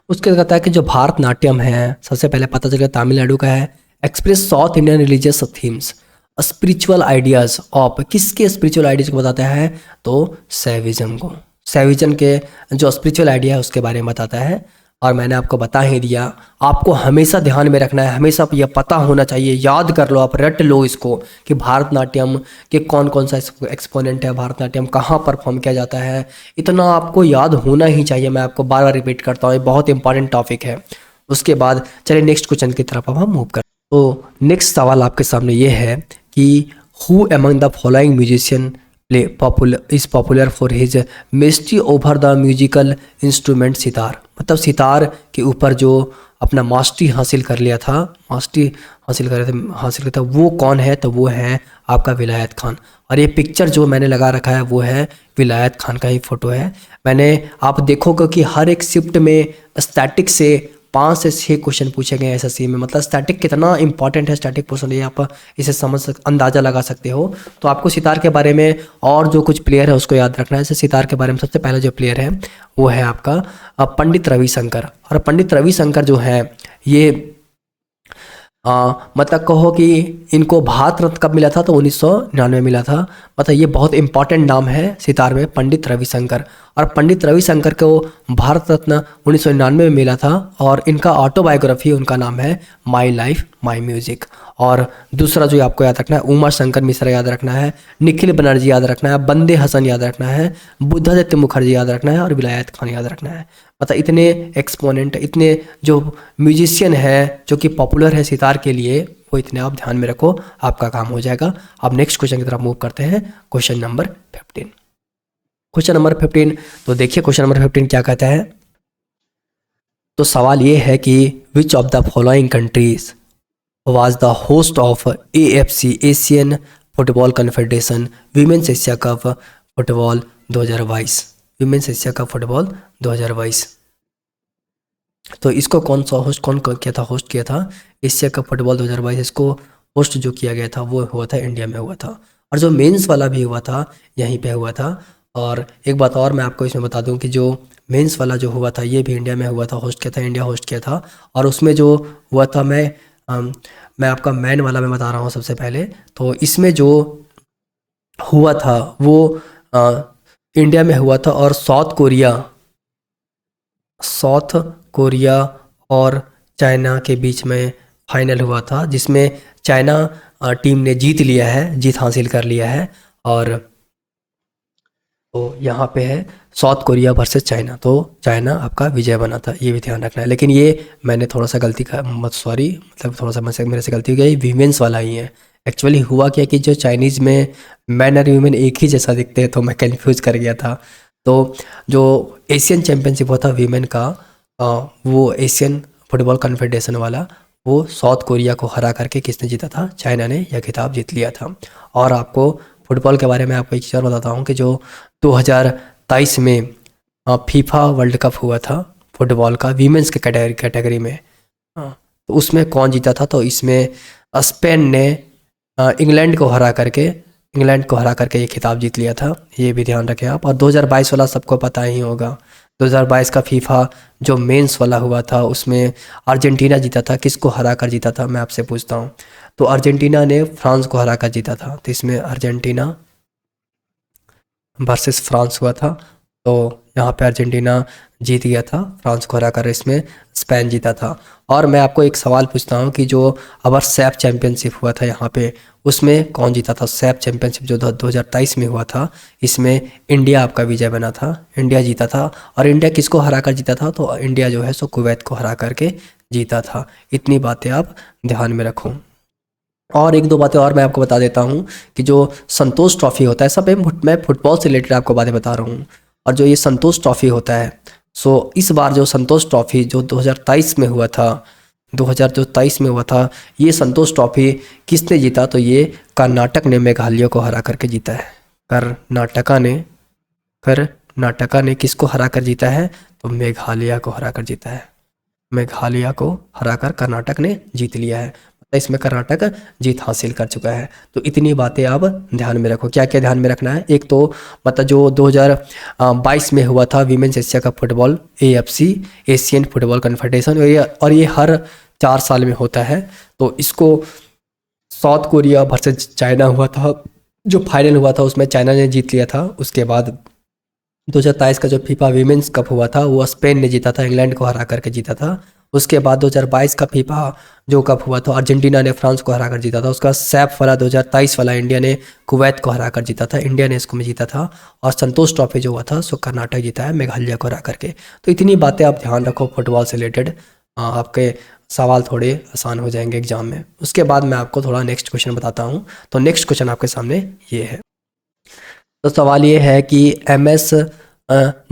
उसके कहता है कि जो भारतनाट्यम है, सबसे पहले पता चलेगा तमिलनाडु का है। Express south Indian religious themes, spiritual ideas of, किसके स्पिरिचुअल आइडियाज को बताता है? तो सैविज्म को, सैविज्म के जो स्पिरिचुअल आइडिया है उसके बारे में बताता है। और मैंने आपको बता ही दिया, आपको हमेशा ध्यान में रखना है, हमेशा यह पता होना चाहिए, याद कर लो, आप रट लो इसको कि भारतनाट्यम के कौन कौन सा एक्सपोनेंट है, भारतनाट्यम कहाँ परफॉर्म किया जाता है, इतना आपको याद होना ही चाहिए। मैं आपको बार बार रिपीट करता हूँ, ये बहुत इंपॉर्टेंट टॉपिक है। उसके बाद चलिए नेक्स्ट क्वेश्चन की तरफ अब हम मूव करते हैं। तो नेक्स्ट सवाल आपके सामने ये है कि who among the following musician is popular for his mastery over the musical instrument sitar. मतलब सितार के ऊपर जो अपना मास्टरी हासिल कर लिया था, मास्टरी हासिल किया था, वो कौन है? तो वो है आपका विलायत खान। और ये पिक्चर जो मैंने लगा रखा है वो है विलायत खान का ही फोटो है। मैंने आप देखोगे कि हर एक शिफ्ट में स्टैटिक से 5 से 6 क्वेश्चन पूछे गए एसएससी में। मतलब स्टैटिक कितना इंपॉर्टेंट है, स्टैटिक पोर्शन, ये आप इसे अंदाज़ा लगा सकते हो। तो आपको सितार के बारे में और जो कुछ प्लेयर है उसको याद रखना है। जैसे सितार के बारे में सबसे पहला जो प्लेयर है वो है आपका पंडित रविशंकर। और पंडित रविशंकर जो है ये मतलब कहो कि इनको भारत रत्न कब मिला था? तो 1999 में मिला था। मतलब ये बहुत इंपॉर्टेंट नाम है सितार में, पंडित रविशंकर। और पंडित रविशंकर को भारत रत्न 1999 में मिला था। और इनका ऑटोबायोग्राफी, उनका नाम है माई लाइफ माई म्यूजिक। और दूसरा जो आपको याद रखना है, उमा शंकर मिश्रा याद रखना है, निखिल बनर्जी याद रखना है, बंदे हसन याद रखना है, बुद्धदत्त मुखर्जी याद रखना है और विलायत खान याद रखना है। मतलब इतने एक्सपोनेंट, इतने जो म्यूजिशियन है जो कि पॉपुलर है सितार के लिए, वो इतने आप ध्यान में रखो, आपका काम हो जाएगा। अब नेक्स्ट क्वेश्चन की तरफ मूव करते हैं, क्वेश्चन नंबर 15। क्वेश्चन नंबर 15, तो देखिए क्वेश्चन नंबर 15 क्या कहता है। तो सवाल ये है कि which of the following countries was the host of AFC Asian football confederation women's Asia cup football 2022, women's Asia cup football 2022। तो इसको कौन किया था, होस्ट किया था एशिया कप फुटबॉल 2022। इसको होस्ट जो किया गया था वो हुआ था इंडिया में हुआ था, और जो मेंस वाला भी हुआ था यहीं पे हुआ था। और एक बात और मैं आपको इसमें बता दूं कि जो मेंस वाला जो हुआ था ये भी इंडिया में हुआ था, होस्ट किया था, इंडिया होस्ट किया था। और उसमें जो हुआ था, मैं आपका मैन वाला मैं बता रहा हूँ सबसे पहले। तो इसमें जो हुआ था वो इंडिया में हुआ था, और साउथ कोरिया और चाइना के बीच में फाइनल हुआ था, जिसमें चाइना टीम ने जीत हासिल कर लिया है। और तो यहाँ पे है साउथ कोरिया वर्सेस चाइना, तो चाइना आपका विजय बना था, ये भी ध्यान रखना है। लेकिन ये मैंने थोड़ा सा गलती का सॉरी, मतलब थोड़ा सा मेरे से गलती हो गई, वीमेंस वाला ही है। एक्चुअली हुआ क्या कि जो चाइनीज़ में मैन और वीमेन एक ही जैसा दिखते हैं, तो मैं कंफ्यूज कर गया था। तो जो एशियन चैम्पियनशिप हुआ था वीमेन का, वो एशियन फुटबॉल कन्फेडरेशन वाला, वो साउथ कोरिया को हरा करके किसने जीता था, चाइना ने यह खिताब जीत लिया था। और आपको फुटबॉल के बारे में आपको एक चीज़ और बताता हूँ कि जो 2023 में फीफा वर्ल्ड कप हुआ था फुटबॉल का वीमेंस के कैटेगरी में, तो उसमें कौन जीता था, तो इसमें स्पेन ने इंग्लैंड को हरा करके ये खिताब जीत लिया था, ये भी ध्यान रखें आप। और 2022 वाला सबको पता ही होगा, 2022 का फीफा जो मेंस वाला हुआ था उसमें अर्जेंटीना जीता था। किसको हरा कर जीता था, मैं आपसे पूछता हूँ। तो अर्जेंटीना ने फ्रांस को हरा कर जीता था, तो इसमें अर्जेंटीना वर्सेस फ्रांस हुआ था। तो यहाँ पे अर्जेंटीना जीत गया था, फ्रांस को हरा कर इसमें स्पेन जीता था। और मैं आपको एक सवाल पूछता हूँ कि जो अवर सैफ चैम्पियनशिप हुआ था यहाँ पे, उसमें कौन जीता था। सैफ चैम्पियनशिप जो 2023 में हुआ था, इसमें इंडिया आपका विजय बना था, इंडिया जीता था। और इंडिया किसको हरा कर जीता था, तो इंडिया जो है सो कुवैत को हरा करके जीता था। इतनी बातें आप ध्यान में रखो। और एक दो बातें और मैं आपको बता देता हूँ कि जो संतोष ट्रॉफी होता है, सब मैं फुटबॉल से रिलेटेड आपको बातें बता रहा हूँ। और जो ये संतोष ट्रॉफी होता है, सो इस बार जो संतोष ट्रॉफी जो 2023 में हुआ था, 2023 में हुआ था, ये संतोष ट्रॉफी किसने जीता, तो ये कर्नाटक ने मेघालय को हरा करके जीता है। कर्नाटका ने किसको हरा कर जीता है, तो मेघालय को हरा कर जीता है। मेघालय को हराकर कर्नाटक ने जीत लिया है, इसमें कर्नाटक जीत हासिल कर चुका है। तो इतनी बातें आप ध्यान में रखो। क्या क्या ध्यान में रखना है, एक तो मतलब जो 2022 में हुआ था women's Asia cup football AFC Asian football confederation, और ये हर 4 साल में होता है। तो इसको साउथ कोरिया वर्सेस चाइना हुआ था, जो फाइनल हुआ था उसमें चाइना ने जीत लिया था। उसके बाद 2023 का जो फीफा वीमेंस कप हुआ था वो स्पेन ने जीता था, इंग्लैंड को हरा करके जीता था। उसके बाद 2022 का फीफा जो कप हुआ था अर्जेंटीना ने फ्रांस को हरा कर जीता था। उसका सैफ वाला 2023 वाला इंडिया ने कुवैत को हरा कर जीता था, इंडिया ने इसको में जीता था। और संतोष ट्रॉफी जो हुआ था सो कर्नाटक जीता है मेघालय को हरा करके। तो इतनी बातें आप ध्यान रखो फुटबॉल से रिलेटेड, आपके सवाल थोड़े आसान हो जाएंगे एग्जाम में। उसके बाद मैं आपको थोड़ा नेक्स्ट क्वेश्चन बताता हूँ। तो नेक्स्ट क्वेश्चन आपके सामने ये है। तो सवाल ये है कि MS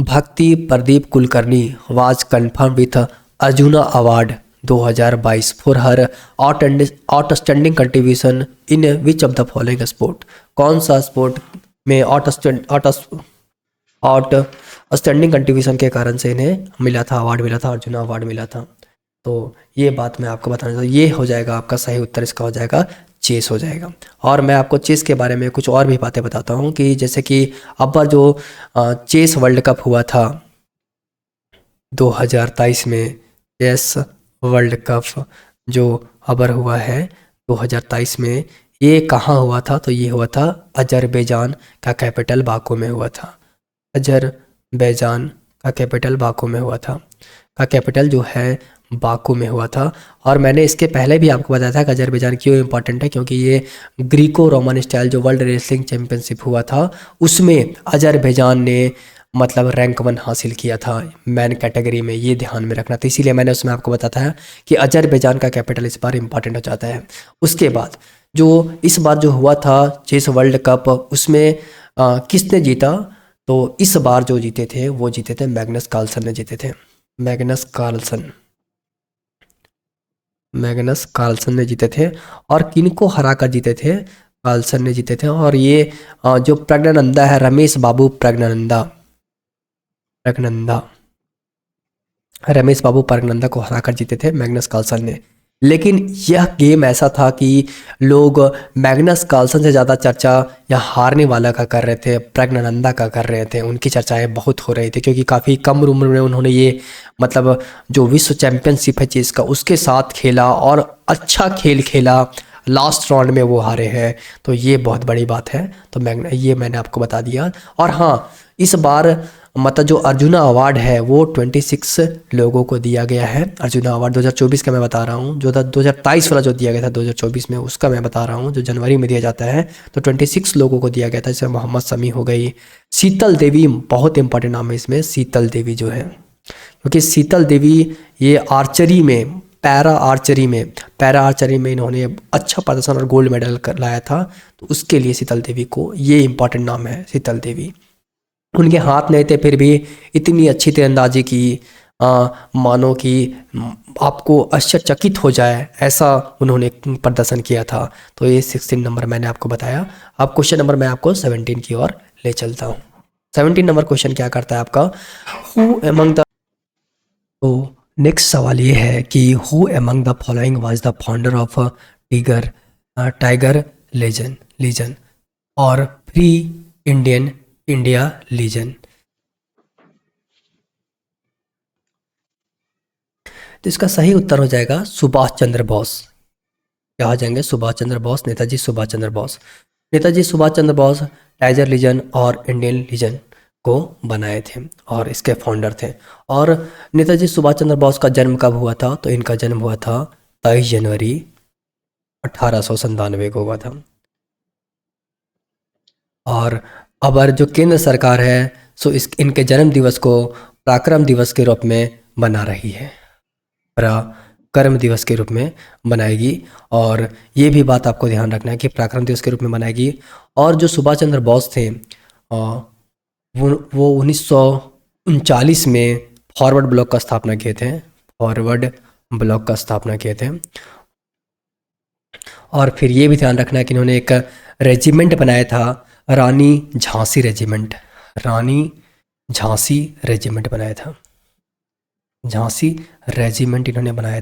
भक्ति Pradeep Kulkarni was confirm with arjuna award 2022 for her outstanding contribution in which of the following sport. कौन सा स्पोर्ट में आउटस्टैंडिंग कंट्रीब्यूशन के कारण से इन्हें मिला था, अवार्ड मिला था, अर्जुना अवार्ड मिला था। तो ये बात मैं आपको बताना चाहता हूँ। ये हो जाएगा आपका सही उत्तर, इसका हो जाएगा चेस हो जाएगा। और मैं आपको चेस के बारे में कुछ और भी बातें बताता हूँ कि जैसे कि अब जो चेस वर्ल्ड कप हुआ था 2023 में, चेस वर्ल्ड कप जो अबर हुआ है 2023 में, ये कहाँ हुआ था, तो ये हुआ था अजरबैजान का कैपिटल बाकू में हुआ था। अजरबैजान का कैपिटल बाकू में हुआ था, का कैपिटल जो है बाकू में हुआ था। और मैंने इसके पहले भी आपको बताया था कि अजरबैजान क्यों इंपॉर्टेंट है, क्योंकि ये ग्रीको रोमन स्टाइल जो वर्ल्ड रेसलिंग चैंपियनशिप हुआ था उसमें अजरबैजान ने मतलब रैंक 1 हासिल किया था मैन कैटेगरी में, ये ध्यान में रखना। तो इसीलिए मैंने उसमें आपको बताता है कि अजरबैजान का कैपिटल इस बार इंपॉर्टेंट हो जाता है। उसके बाद जो इस बार जो हुआ था चेस वर्ल्ड कप, उसमें किसने जीता? तो इस बार जो जीते थे वो जीते थे मैग्नस कार्लसन ने जीते थे। मैग्नस कार्लसन ने जीते थे। और किनको हरा कर जीते थे? कार्लसन ने जीते थे। और ये जो प्रज्ञानंदा है, रमेश बाबू रमेश बाबू प्रज्ञानंदा को हरा कर जीते थे मैग्नस कार्लसन ने। लेकिन यह गेम ऐसा था कि लोग मैग्नस कार्लसन से ज़्यादा चर्चा या हारने वाला का कर रहे थे, प्रज्ञानंदा का कर रहे थे। उनकी चर्चाएं बहुत हो रही थी क्योंकि काफ़ी कम उम्र में उन्होंने ये मतलब जो विश्व चैंपियनशिप है चेस का उसके साथ खेला और अच्छा खेल खेला। लास्ट राउंड में वो हारे हैं, तो ये बहुत बड़ी बात है। तो ये मैंने आपको बता दिया। और हाँ, इस बार मतलब जो अर्जुना अवार्ड है वो 26 लोगों को दिया गया है। अर्जुना अवार्ड 2024 का मैं बता रहा हूँ, जो 2023 वाला जो दिया गया था 2024 में उसका मैं बता रहा हूँ, जो जनवरी में दिया जाता है। तो 26 लोगों को दिया गया था, जैसे मोहम्मद शमी हो गई, शीतल देवी, बहुत इंपॉर्टेंट नाम है इसमें शीतल देवी जो है, क्योंकि शीतल देवी ये आर्चरी में, पैरा आर्चरी में इन्होंने अच्छा प्रदर्शन और गोल्ड मेडल लाया था। तो उसके लिए शीतल देवी को, ये इंपॉर्टेंट नाम है शीतल देवी। उनके हाथ नहीं थे फिर भी इतनी अच्छी तीरंदाजी की, मानो कि आपको आश्चर्यचकित हो जाए ऐसा उन्होंने प्रदर्शन किया था। तो ये 16 नंबर मैंने आपको बताया। अब क्वेश्चन नंबर मैं आपको 17 की ओर ले चलता हूँ। 17 नंबर क्वेश्चन क्या करता है आपका, हु एमंग द, तो नेक्स्ट सवाल ये है कि who among the following was the founder of Tiger Legion और फ्री इंडिया लीजन। तो इसका सही उत्तर हो जाएगा सुभाष चंद्र बोस। क्या हो जाएंगे? सुभाष चंद्र बोस, नेताजी सुभाष चंद्र बोस। नेताजी सुभाष चंद्र बोस टाइगर लीजन और इंडियन लीजन को बनाए थे और इसके फाउंडर थे। और नेताजी सुभाष चंद्र बोस का जन्म कब हुआ था? तो इनका जन्म हुआ था 23 जनवरी 1897 को हुआ था। और अब जो केंद्र सरकार है सो इनके जन्म दिवस को पराक्रम दिवस के रूप में बना रही है, पराक्रम दिवस के रूप में बनाएगी। और ये भी बात आपको ध्यान रखना है कि पराक्रम दिवस के रूप में बनाएगी। और जो सुभाष चंद्र बोस थे वो 1939 में फॉरवर्ड ब्लॉक का स्थापना किए थे। और फिर ये भी ध्यान रखना है कि इन्होंने एक रेजिमेंट बनाया था, रानी झांसी रेजिमेंट बनाया था। झांसी रेजिमेंट इन्होंने बनाया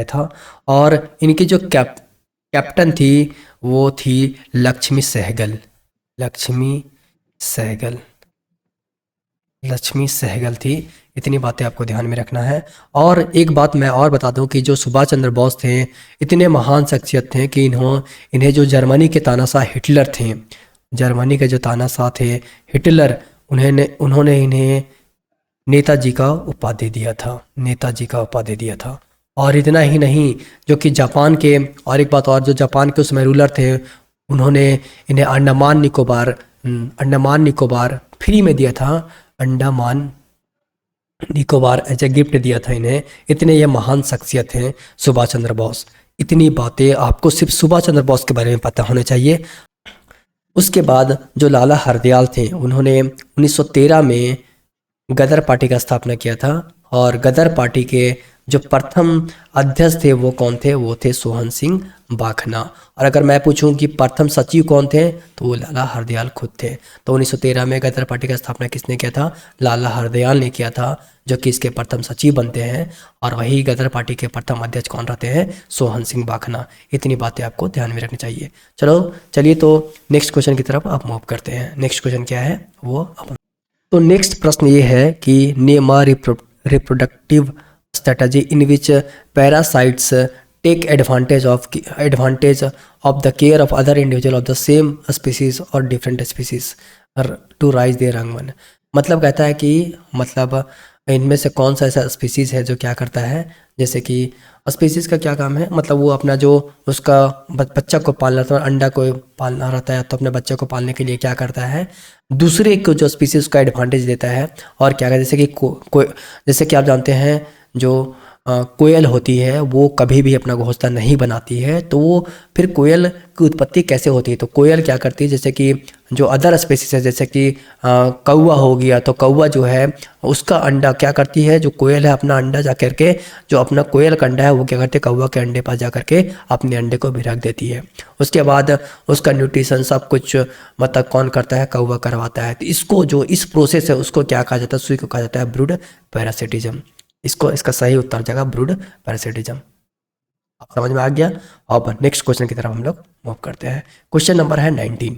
था। और इनकी जो कैप्टन थी वो थी लक्ष्मी सहगल थी। इतनी बातें आपको ध्यान में रखना है। और एक बात मैं और बता दूं कि जो सुभाष चंद्र बोस थे इतने महान शख्सियत थे कि इन्हें जो जर्मनी के तानाशाह हिटलर थे, जर्मनी के जो तानाशाह थे हिटलर, उन्होंने इन्हें नेताजी का उपाधि दिया था। और इतना ही नहीं, जो कि जापान के, और एक बात और, जो जापान के उसमें रूलर थे उन्होंने इन्हें अंडमान निकोबार फ्री में दिया था, Andaman Nicobar as a gift दिया था इन्हें। इतने ये महान शख्सियत हैं सुभाष चंद्र बोस। इतनी बातें आपको सिर्फ सुभाष चंद्र बोस के बारे में पता होने चाहिए। उसके बाद जो लाला हरदयाल थे उन्होंने 1913 में गदर पार्टी का स्थापना किया था। और गदर पार्टी के जो प्रथम अध्यक्ष थे वो कौन थे? वो थे सोहन सिंह बाखना। और अगर मैं पूछूं कि प्रथम सचिव कौन थे तो वो लाला हरदयाल खुद थे। तो 1913 में गदर पार्टी का स्थापना किसने किया था? लाला हरदयाल ने किया था, जो कि इसके प्रथम सचिव बनते हैं। और वही गदर पार्टी के प्रथम अध्यक्ष कौन रहते हैं? सोहन सिंह बाखना। इतनी बातें आपको ध्यान में रखनी चाहिए। चलिए तो नेक्स्ट क्वेश्चन की तरफ आप मूव करते हैं। नेक्स्ट क्वेश्चन क्या है वो तो नेक्स्ट प्रश्न ये है कि name a reproductive strategy in which parasites take advantage of the care of other individual of the same species और different species to raise their young one. मतलब कहता है कि इनमें से कौन सा ऐसा स्पीसीज़ है जो क्या करता है, जैसे कि स्पीसीज़ का क्या काम है, मतलब वो अपना जो उसका बच्चा को पालना रहता है, अंडा को पालना रहता है, तो अपने बच्चे को पालने के लिए क्या करता है, दूसरे को जो स्पीसीज़ का एडवांटेज देता है। और क्या कहते हैं, जैसे कि जैसे कि आप जानते हैं जो कोयल होती है वो कभी भी अपना घोंसला नहीं बनाती है, तो वो फिर कोयल की उत्पत्ति कैसे होती है, तो कोयल क्या करती है, जैसे कि जो अदर स्पेसीज है, जैसे कि कौवा हो गया, तो कौवा जो है उसका अंडा क्या करती है, जो कोयल है अपना अंडा जा करके, जो अपना कोयल का अंडा है वो क्या करती है, कौवा के अंडे पास जा करके अपने अंडे को भी रख देती है। उसके बाद उसका न्यूट्रिशन सब कुछ मतलब कौन करता है, कौवा करवाता है। तो इसको जो इस प्रोसेस है उसको क्या कहा जाता है, सुई को कहा जाता है ब्रूड पैरासिटिज्म। इसको इसका सही उत्तर जाएगा ब्रूड पैरासिटिज्म। आप समझ में आ गया। अब नेक्स्ट क्वेश्चन की तरफ हम लोग मूव करते हैं। क्वेश्चन नंबर है 19।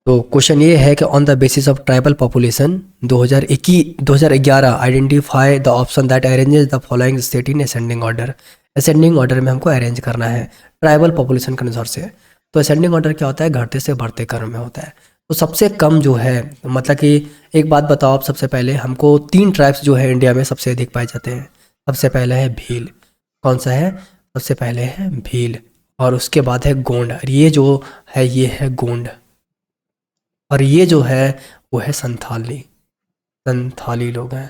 तो क्वेश्चन ये है कि on the basis of tribal population 2011 identify the option that arranges the following state in ascending order. Ascending order में हमको अरेंज करना है ट्राइबल पॉपुलेशन के अनुसार से। तो असेंडिंग ऑर्डर क्या होता है, घटते से बढ़ते क्रम में होता है। तो सबसे कम जो है, मतलब कि एक बात बताओ आप, सबसे पहले हमको 3 ट्राइब्स जो है इंडिया में सबसे अधिक पाए जाते हैं। सबसे पहले है भील, कौन सा है, सबसे पहले है भील, और उसके बाद है गोंड, और ये जो है ये है गोंड, और ये जो है वो है संथाली। संथाली लोग हैं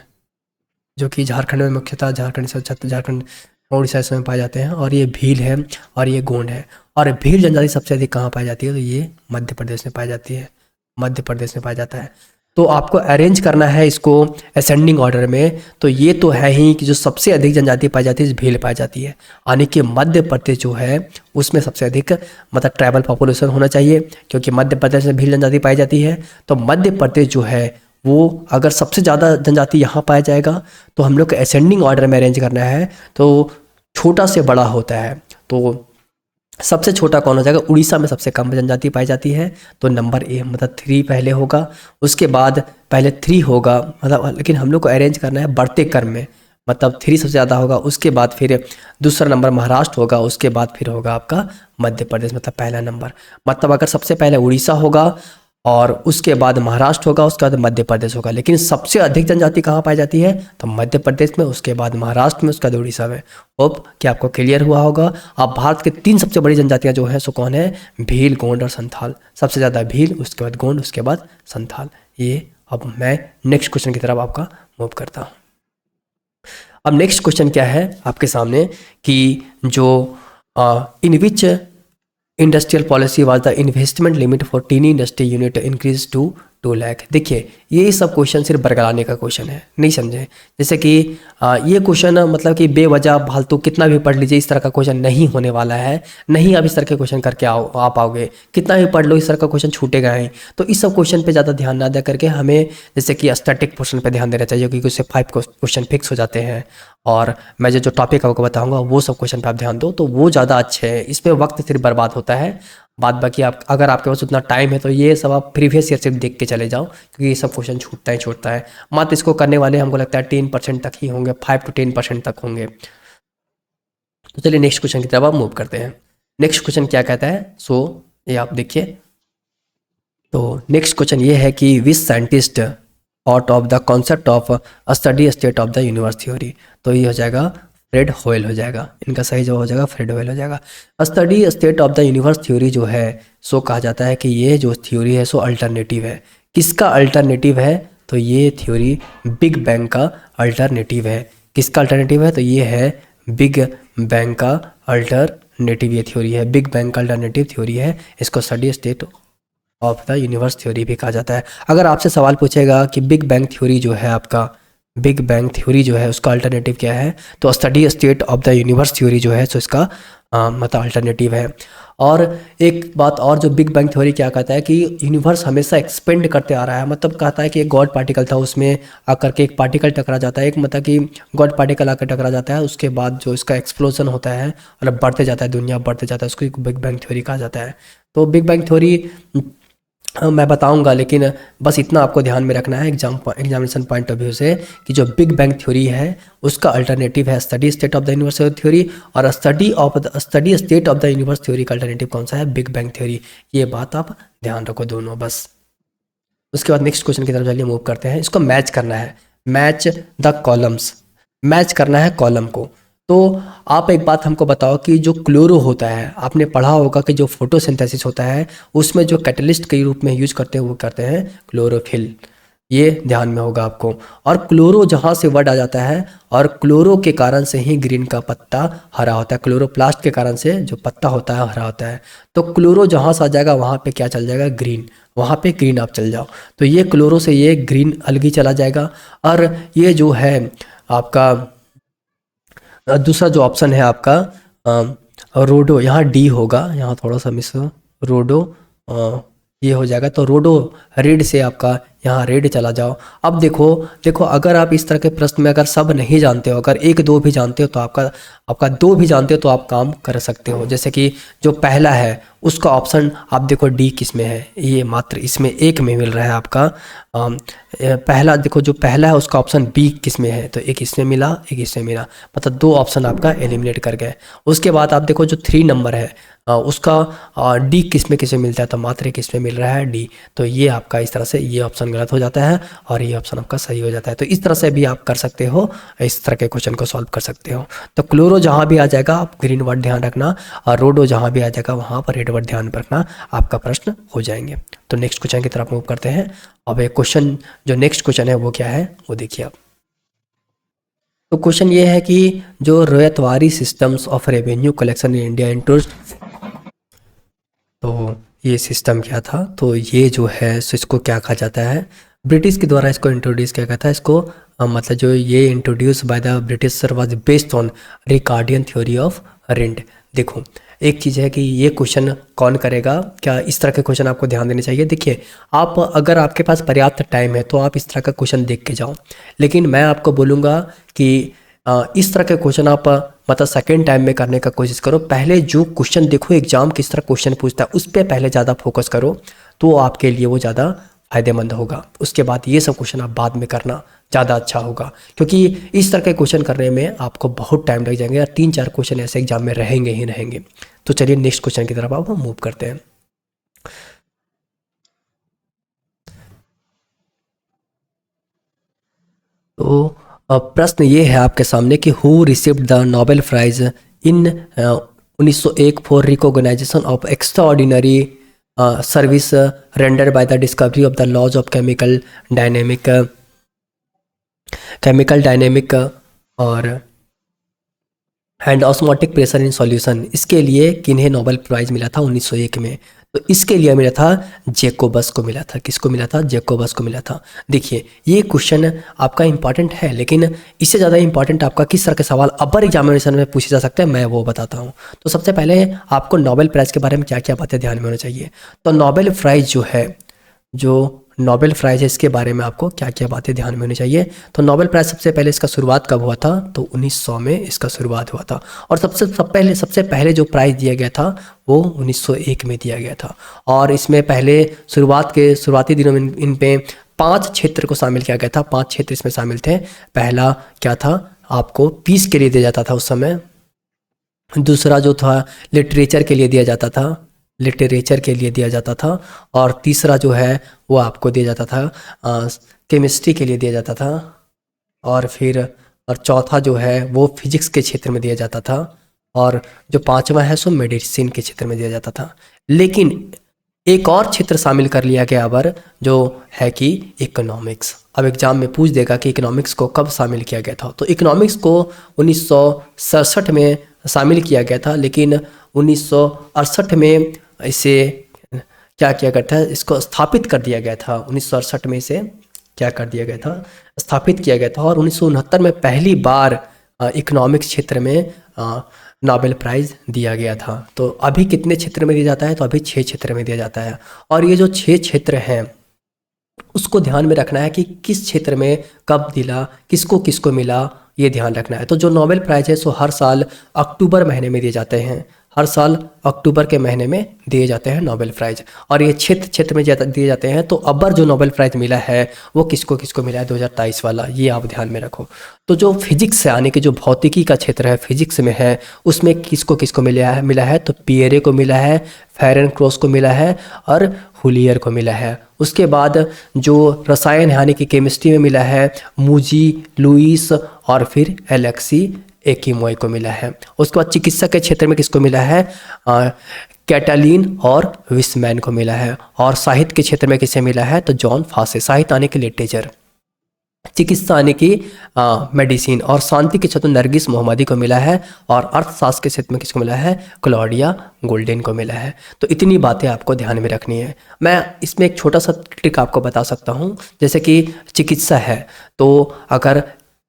जो कि झारखंड में मुख्यतः झारखंड से झारखंड उड़ीसा में पाए जाते हैं। और ये भील है और ये गोंड है। और भील जनजाति सबसे अधिक कहाँ पाई जाती है, तो ये मध्य प्रदेश में पाई जाती है, मध्य प्रदेश में पाया जाता है। तो आपको अरेंज करना है इसको असेंडिंग ऑर्डर में। तो ये तो है ही कि जो सबसे अधिक जनजाति पाई जाती है भील पाई जाती है, यानी कि मध्य प्रदेश जो है उसमें सबसे अधिक मतलब ट्राइबल पॉपुलेशन होना चाहिए, क्योंकि मध्य प्रदेश में भील जनजाति पाई जाती है। तो मध्य प्रदेश जो है वो अगर सबसे ज़्यादा जनजाति यहाँ पाया जाएगा तो हम लोग को असेंडिंग ऑर्डर में अरेंज करना है, तो छोटा से बड़ा होता है। तो सबसे छोटा कौन हो जाएगा, उड़ीसा में सबसे कम जनजाति पाई जाती है, तो नंबर ए मतलब 3 पहले होगा। उसके बाद पहले 3 होगा, मतलब लेकिन हम लोग को अरेंज करना है बढ़ते क्रम में, मतलब 3 सबसे ज़्यादा होगा। उसके बाद फिर दूसरा नंबर महाराष्ट्र होगा, उसके बाद फिर होगा आपका मध्य प्रदेश, मतलब पहला नंबर। मतलब अगर सबसे पहले उड़ीसा होगा और उसके बाद महाराष्ट्र होगा, उसके बाद मध्य प्रदेश होगा, लेकिन सबसे अधिक जनजाति कहाँ पाई जाती है, तो मध्य प्रदेश में, उसके बाद महाराष्ट्र में, उसके बाद उड़ीसा में। होप कि आपको क्लियर हुआ होगा। अब भारत के 3 सबसे बड़ी जनजातियाँ जो हैं सो कौन है, भील, गोंड और संथाल। सबसे ज़्यादा भील, उसके बाद गोंड, उसके बाद संथाल। ये अब मैं नेक्स्ट क्वेश्चन की तरफ आपका मूव करता हूँ। अब नेक्स्ट क्वेश्चन क्या है आपके सामने कि जो in which industrial policy was the investment limit for tiny industry unit increase to 2 lakh. देखिए ये सब क्वेश्चन सिर्फ बरगलाने का क्वेश्चन है, नहीं समझे। जैसे कि ये क्वेश्चन मतलब कि बेवजह फालतू कितना भी पढ़ लीजिए, इस तरह का क्वेश्चन नहीं होने वाला है। नहीं आप इस तरह के क्वेश्चन करके आ पाओगे, कितना भी पढ़ लो इस तरह का क्वेश्चन छूटेगा ही। तो इस सब क्वेश्चन पे ज़्यादा ध्यान ना दे करके हमें जैसे कि स्टैटिक पोर्शन पे ध्यान देना चाहिए, क्योंकि उससे 5 क्वेश्चन फिक्स हो जाते हैं। और मैं जो टॉपिक आपको बताऊंगा वो सब क्वेश्चन पे आप ध्यान दो, तो वो ज़्यादा अच्छे हैं। इस पर वक्त सिर्फ बर्बाद होता है। बाद बाकी आप अगर आपके पास उतना टाइम है तो ये सब आप प्रीवियस ईयर सिर्फ देख के चले जाओ, क्योंकि ये सब क्वेश्चन छूटता है। मात्र इसको करने वाले हमको लगता है 10% तक ही होंगे, 5 to 10% तक होंगे। तो चलिए नेक्स्ट क्वेश्चन की तरफ आप मूव करते हैं। नेक्स्ट क्वेश्चन क्या कहता है, सो ये आप देखिए। तो नेक्स्ट क्वेश्चन ये है कि which scientist out of the concept of study state of the universe theory. तो ये हो जाएगा फ्रेड होयल हो जाएगा, इनका सही जवाब हो जाएगा फ्रेड होयल हो जाएगा। Study state of the universe theory जो है सो कहा जाता है कि ये जो थ्योरी है सो अल्टरनेटिव है। किसका अल्टरनेटिव है, तो ये थ्योरी बिग बैंग का अल्टरनेटिव है। किसका अल्टरनेटिव है, तो ये है बिग बैंग का अल्टरनेटिव, ये थ्योरी है बिग बैंग का अल्टरनेटिव थ्योरी है। इसको study state of the universe theory भी कहा जाता है। अगर आपसे सवाल पूछेगा कि बिग बैंग थ्योरी जो है आपका, बिग बैंग थ्योरी जो है उसका अल्टरनेटिव क्या है, तो study state of the universe theory जो है सो इसका मतलब अल्टरनेटिव है। और एक बात और, जो बिग बैंग थ्योरी क्या कहता है कि यूनिवर्स हमेशा एक्सपेंड करते आ रहा है। मतलब कहता है कि एक गॉड पार्टिकल था, उसमें आकर के एक पार्टिकल टकरा जाता है, एक मतलब कि गॉड पार्टिकल आकर टकरा जाता है, उसके बाद जो इसका एक्सप्लोजन होता है मतलब बढ़ते जाता है, दुनिया बढ़ते जाता है, उसको एक बिग बैंग थ्योरी कहा जाता है। तो बिग बैंग थ्योरी मैं बताऊंगा, लेकिन बस इतना आपको ध्यान में रखना है एग्जामिनेशन पॉइंट ऑफ व्यू से कि जो बिग बैंग थ्योरी है उसका अल्टरनेटिव है steady state of the universe theory, और steady state of the universe theory का अल्टरनेटिव कौन सा है, बिग बैंग थ्योरी। ये बात आप ध्यान रखो दोनों बस। उसके बाद नेक्स्ट क्वेश्चन की तरफ चलिए मूव करते हैं। इसको मैच करना है, मैच द कॉलम्स, मैच करना है कॉलम को। तो आप एक बात हमको बताओ कि जो क्लोरो होता है, आपने पढ़ा होगा कि जो फोटोसिंथेसिस होता है उसमें जो कैटलिस्ट के रूप में यूज करते हैं वो करते हैं क्लोरोफिल, ये ध्यान में होगा आपको। और क्लोरो जहाँ से वर्ड आ जाता है, और क्लोरो के कारण से ही ग्रीन का पत्ता हरा होता है, क्लोरोप्लास्ट के कारण से जो पत्ता होता है हरा होता है। तो क्लोरो जहाँ से आ जाएगा वहाँ पे क्या चल जाएगा, ग्रीन, वहाँ पे ग्रीन आप चल जाओ। तो ये क्लोरो से ये ग्रीन अलग चला जाएगा। और ये जो है आपका दूसरा जो ऑप्शन है आपका रोडो, यहाँ डी होगा, यहाँ थोड़ा सा मिस, रोडो ये हो जाएगा। तो रोडो रेड से आपका यहाँ रेड चला जाओ। अब देखो देखो, अगर आप इस तरह के प्रश्न में अगर सब नहीं जानते हो, अगर एक दो भी जानते हो तो आपका दो भी जानते हो तो आप काम कर सकते हो। जैसे कि जो पहला है उसका ऑप्शन आप देखो डी किस में है, ये मात्र इसमें एक में मिल रहा है आपका। पहला देखो, जो पहला है उसका ऑप्शन बी किस में है, तो एक इसमें मिला एक इसमें मिला, मतलब दो ऑप्शन आपका एलिमिनेट कर गए। उसके बाद आप देखो जो 3 नंबर है उसका डी किस में मिलता है, तो मात्र एक इसमें मिल रहा है डी। तो ये आपका इस तरह से ये ऑप्शन गलत हो जाता है और ये ऑप्शन आपका सही हो जाता है। तो इस तरह से भी आप कर सकते हो, इस तरह के क्वेश्चन को सॉल्व कर सकते हो। तो क्लोरो जहाँ भी आ जाएगा आप ग्रीन वर्ड ध्यान रखना, और रोडो जहाँ भी आ जाएगा वहाँ पर रेड वर्ड ध्यान रखना, आपका प्रश्न हो जाएंगे। तो नेक्स्ट क्वेश्चन की तरफ मूव करते हैं। अब एक क्वेश्चन, जो नेक्स्ट क्वेश्चन है वो क्या है वो देखिए आप। तो क्वेश्चन ये है कि जो Ryotwari systems of revenue collection in India introduce, तो ये सिस्टम क्या था, तो ये जो है सो इसको क्या कहा जाता है, ब्रिटिश के द्वारा इसको इंट्रोड्यूस किया गया था। इसको मतलब जो ये introduce by the britisher was based on Ricardian theory of rent. देखो एक चीज़ है कि ये क्वेश्चन कौन करेगा, क्या इस तरह के क्वेश्चन आपको ध्यान देने चाहिए। देखिए आप अगर आपके पास पर्याप्त टाइम है तो आप इस तरह का क्वेश्चन देख के जाओ, लेकिन मैं आपको बोलूँगा कि इस तरह के क्वेश्चन आप मतलब सेकेंड टाइम में करने का कोशिश करो। पहले जो क्वेश्चन देखो एग्जाम किस तरह क्वेश्चन पूछता है उस पर पहले ज़्यादा फोकस करो, तो आपके लिए वो ज़्यादा फायदेमंद होगा। उसके बाद ये सब क्वेश्चन आप बाद में करना ज़्यादा अच्छा होगा, क्योंकि इस तरह के क्वेश्चन करने में आपको बहुत टाइम लग जाएंगे और 3-4 क्वेश्चन ऐसे एग्जाम में रहेंगे ही रहेंगे। तो चलिए नेक्स्ट क्वेश्चन की तरफ आप मूव करते हैं। तो प्रश्न ये है आपके सामने कि who received the Nobel prize in 1901 for recognition of extraordinary service rendered by the discovery of the laws of chemical dynamic और and osmotic pressure in solution. इसके लिए किन्हें नोबेल प्राइज मिला था 1901 में, तो इसके लिए मिला था जैकोबस को मिला था। किसको मिला था, जैकोबस को मिला था। देखिए ये क्वेश्चन आपका इंपॉर्टेंट है, लेकिन इससे ज़्यादा इंपॉर्टेंट आपका किस तरह के सवाल अपर एग्जामिनेशन में पूछे जा सकते हैं मैं वो बताता हूँ। तो सबसे पहले आपको नोबेल प्राइज़ के बारे में क्या क्या बातें ध्यान में होना चाहिए। तो नोबेल प्राइज़ जो है, जो नोबेल प्राइज़ है इसके बारे में आपको क्या क्या बातें ध्यान में होनी चाहिए। तो नोबेल प्राइज़ सबसे पहले इसका शुरुआत कब हुआ था, तो 1900 में इसका शुरुआत हुआ था। और सबसे पहले जो प्राइज़ दिया गया था वो 1901 में दिया गया था। और इसमें पहले शुरुआती दिनों में इन पे 5 क्षेत्र को शामिल किया गया था। 5 क्षेत्र इसमें शामिल थे। पहला क्या था, आपको पीस के लिए दिया जाता था उस समय। दूसरा जो था लिटरेचर के लिए दिया जाता था, लिटरेचर के लिए दिया जाता था। और तीसरा जो है वो आपको दिया जाता था केमिस्ट्री के लिए दिया जाता था। और चौथा जो है वो फिजिक्स के क्षेत्र में दिया जाता था। और जो पांचवा है सो मेडिसिन के क्षेत्र में दिया जाता था। लेकिन एक और क्षेत्र शामिल कर लिया गया अब, जो है कि इकोनॉमिक्स। अब एग्जाम में पूछ देगा कि इकोनॉमिक्स को कब शामिल किया गया था। तो इकोनॉमिक्स को 1967 में शामिल किया गया था, लेकिन 1968 में इसे क्या किया गया था, इसको स्थापित कर दिया गया था। 1968 में इसे क्या कर दिया गया था, स्थापित किया गया था। और 1969 में पहली बार इकोनॉमिक्स क्षेत्र में नोबेल प्राइज़ दिया गया था। तो अभी कितने क्षेत्र में दिया जाता है, तो अभी 6 क्षेत्र में दिया जाता है। और ये जो 6 क्षेत्र हैं उसको ध्यान में रखना है कि किस क्षेत्र में कब दिला, किसको किसको मिला, ये ध्यान रखना है। तो जो नोबेल प्राइज़ है सो हर साल अक्टूबर महीने में दिए जाते हैं। हर साल अक्टूबर के महीने में दिए जाते हैं नोबेल प्राइज़। और ये क्षेत्र में दिए जाते हैं। तो अबर जो नोबेल प्राइज़ मिला है वो किसको किसको मिला है, 2023 वाला, ये आप ध्यान में रखो। तो जो फिजिक्स से यानी कि जो भौतिकी का क्षेत्र है, फिजिक्स में है, उसमें किसको किसको मिला है, तो पियरे को मिला है, फेरेनक्रोस को मिला है, और हुलियर को मिला है। उसके बाद जो रसायन यानी कि केमिस्ट्री में मिला है मूजी, लुईस और फिर एलेक्सी एकिमोई को मिला है। उसके बाद चिकित्सा के क्षेत्र में किसको मिला है? कैटालीन और विस्मैन को मिला है। और साहित्य के क्षेत्र में किसे मिला है? तो जॉन फासे। साहित्य आने की लिटरेचर, चिकित्सा आने की मेडिसिन, और शांति के क्षेत्र में नरगिस मोहम्मदी को मिला है। और अर्थशास्त्र के क्षेत्र में किसको मिला है? क्लॉडिया गोल्डन को मिला है। तो इतनी बातें आपको ध्यान में रखनी है। मैं इसमें एक छोटा सा ट्रिक आपको बता सकता हूँ। जैसे कि चिकित्सा है तो अगर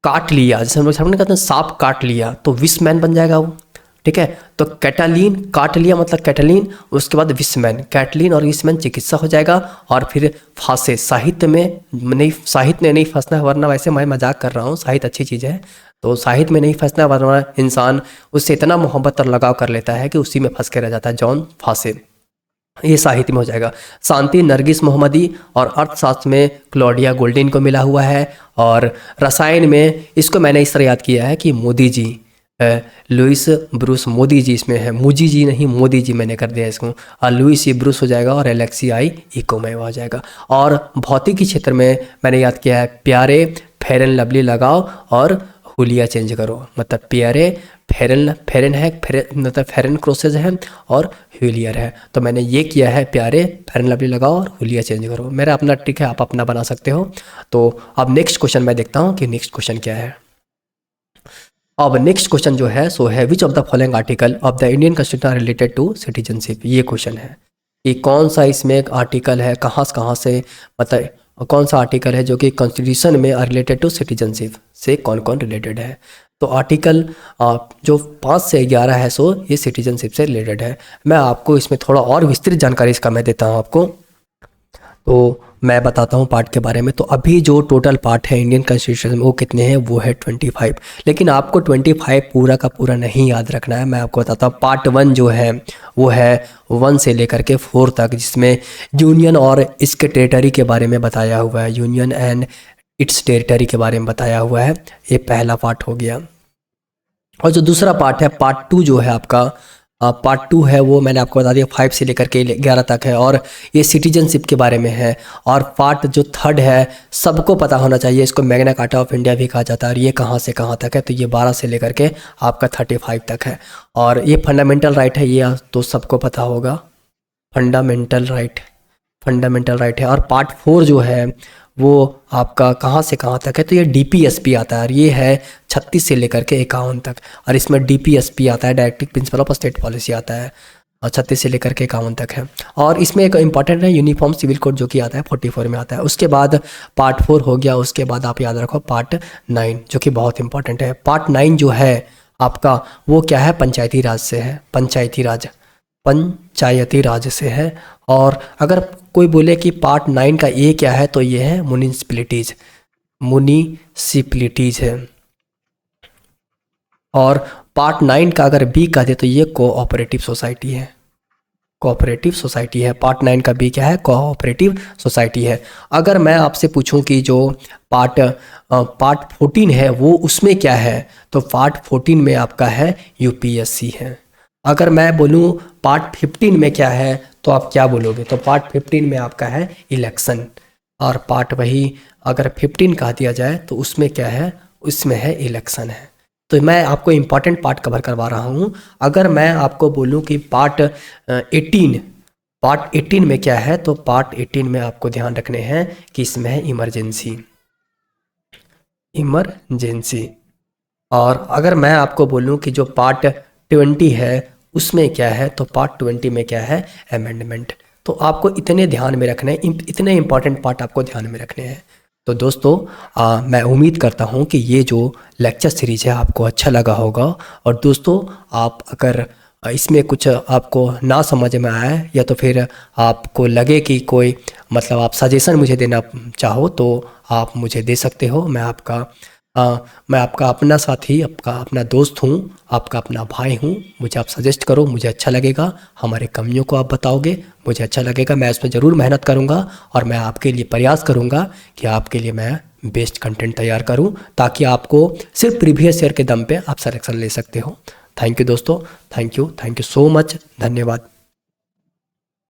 काट लिया, जैसे हम लोग सामने कहते हैं सांप काट लिया, तो विषमैन बन जाएगा वो, ठीक है। तो कैटालीन काट लिया मतलब कैटालीन, उसके बाद विषमैन, कैटलीन और विषमैन चिकित्सा हो जाएगा। और फिर फांसे, साहित्य में नहीं, साहित्य में नहीं फंसना, वरना वैसे मैं मजाक कर रहा हूँ, साहित्य अच्छी चीज़ है, तो साहित्य में नहीं फंसना, वरना इंसान उससे इतना मोहब्बत और लगाव कर लेता है कि उसी में फंस के रह जाता है। जॉन फांसे, ये साहित्य में हो जाएगा। शांति नरगिस मोहम्मदी, और अर्थशास्त्र में क्लॉडिया गोल्डन को मिला हुआ है। और रसायन में इसको मैंने इस तरह याद किया है कि मोदी जी, लुइस ब्रूस मोदी जी इसमें है, मुजी जी नहीं मोदी जी मैंने कर दिया इसको, और लुइस ये ब्रूस हो जाएगा और एलेक्सी आई इकोमे हो जाएगा। और भौतिकी क्षेत्र में मैंने याद किया है प्यारे, फेयर एंड लवली लगाओ और हुलिया चेंज करो, मतलब प्यारे, फेरन है, मतलब फेरन क्रोसेज है और हुलियर है। तो मैंने ये किया है प्यारे, फेरन लवली लगाओ और हुलिया चेंज करो। मेरा अपना ट्रिक है, आप अपना बना सकते हो। तो अब नेक्स्ट क्वेश्चन मैं देखता हूँ कि नेक्स्ट क्वेश्चन क्या है। अब नेक्स्ट क्वेश्चन जो है सो है which of the following article of the Indian constitution related to citizenship. ये क्वेश्चन है कि कौन सा इसमें एक आर्टिकल है, कहाँ से, मतलब कौन सा आर्टिकल है जो कि कॉन्स्टिट्यूशन में रिलेटेड टू सिटीजनशिप से कौन कौन रिलेटेड है। तो आर्टिकल जो 5 से 11 है सो ये सिटीजनशिप से रिलेटेड है। मैं आपको इसमें थोड़ा और विस्तृत जानकारी इसका मैं देता हूँ आपको। तो मैं बताता हूँ पार्ट के बारे में। तो अभी जो टोटल पार्ट है इंडियन कॉन्स्टिट्यूशन में वो कितने हैं? वो है 25। लेकिन आपको 25 पूरा का पूरा नहीं याद रखना है। मैं आपको बताता हूँ पार्ट 1 जो है वो है 1 से लेकर के 4 तक, जिसमें यूनियन और इसके टेरिटरी के बारे में बताया हुआ है, यूनियन एंड इट्स टेरिटरी के बारे में बताया हुआ है। ये पहला पार्ट हो गया। और जो दूसरा पार्ट है पार्ट 2 जो है आपका, पार्ट 2 है वो मैंने आपको बता दिया 5 से लेकर के 11 तक है, और ये सिटीजनशिप के बारे में है। और पार्ट जो 3 है सबको पता होना चाहिए, इसको मैग्ना कार्टा ऑफ इंडिया भी कहा जाता है। और ये कहाँ से कहाँ तक है? तो ये 12 से लेकर के आपका 35 तक है। और ये फंडामेंटल राइट है, ये तो सबको पता होगा, फंडामेंटल राइट है। और पार्ट 4 जो है वो आपका कहाँ से कहाँ तक है? तो ये DPSP आता है, और ये है 36 से लेकर के 51 तक। और इसमें DPSP आता है, directive principle of state policy आता है, और 36 से लेकर के 51 तक है। और इसमें एक इंपॉर्टेंट है यूनिफॉर्म सिविल कोड जो कि आता है 44 में आता है। उसके बाद पार्ट 4 हो गया। उसके बाद आप याद रखो पार्ट 9 जो कि बहुत इंपॉर्टेंट है। पार्ट 9 जो है आपका वो क्या है? पंचायती राज से है, पंचायती राज से है। और अगर कोई बोले कि पार्ट 9 का ए क्या है तो ये है म्युनिसिपैलिटीज है। और पार्ट 9 का अगर बी कह दे तो ये कोऑपरेटिव सोसाइटी है, पार्ट 9 का बी क्या है? कोऑपरेटिव सोसाइटी है। अगर मैं आपसे पूछूं कि जो पार्ट 14 है वो उसमें क्या है, तो पार्ट 14 में आपका है UPSC है। अगर मैं बोलूं पार्ट 15 में क्या है तो आप क्या बोलोगे? तो पार्ट 15 में आपका है इलेक्शन। और पार्ट वही अगर 15 कह दिया जाए तो उसमें क्या है? उसमें है इलेक्शन है। तो मैं आपको इम्पॉर्टेंट पार्ट कवर करवा रहा हूँ। अगर मैं आपको बोलूँ कि पार्ट 18 में क्या है, तो पार्ट 18 में आपको ध्यान रखने हैं कि इसमें है इमरजेंसी। और अगर मैं आपको बोलूँ कि जो पार्ट 20 है उसमें क्या है, तो पार्ट 20 में क्या है? अमेंडमेंट। तो आपको इतने ध्यान में रखने हैं, इतने इंपॉर्टेंट पार्ट आपको ध्यान में रखने हैं। तो दोस्तों मैं उम्मीद करता हूँ कि ये जो लेक्चर सीरीज है आपको अच्छा लगा होगा। और दोस्तों आप अगर इसमें कुछ आपको ना समझ में आए या तो फिर आपको लगे कि कोई मतलब आप सजेशन मुझे देना चाहो तो आप मुझे दे सकते हो। मैं आपका अपना साथी, आपका अपना दोस्त हूँ, आपका अपना भाई हूँ। मुझे आप सजेस्ट करो, मुझे अच्छा लगेगा। हमारे कमियों को आप बताओगे, मुझे अच्छा लगेगा। मैं इसमें ज़रूर मेहनत करूँगा और मैं आपके लिए प्रयास करूँगा कि आपके लिए मैं बेस्ट कंटेंट तैयार करूँ, ताकि आपको सिर्फ प्रीवियस ईयर के दम पे आप सिलेक्शन ले सकते हो। थैंक यू दोस्तों, थैंक यू सो मच, धन्यवाद।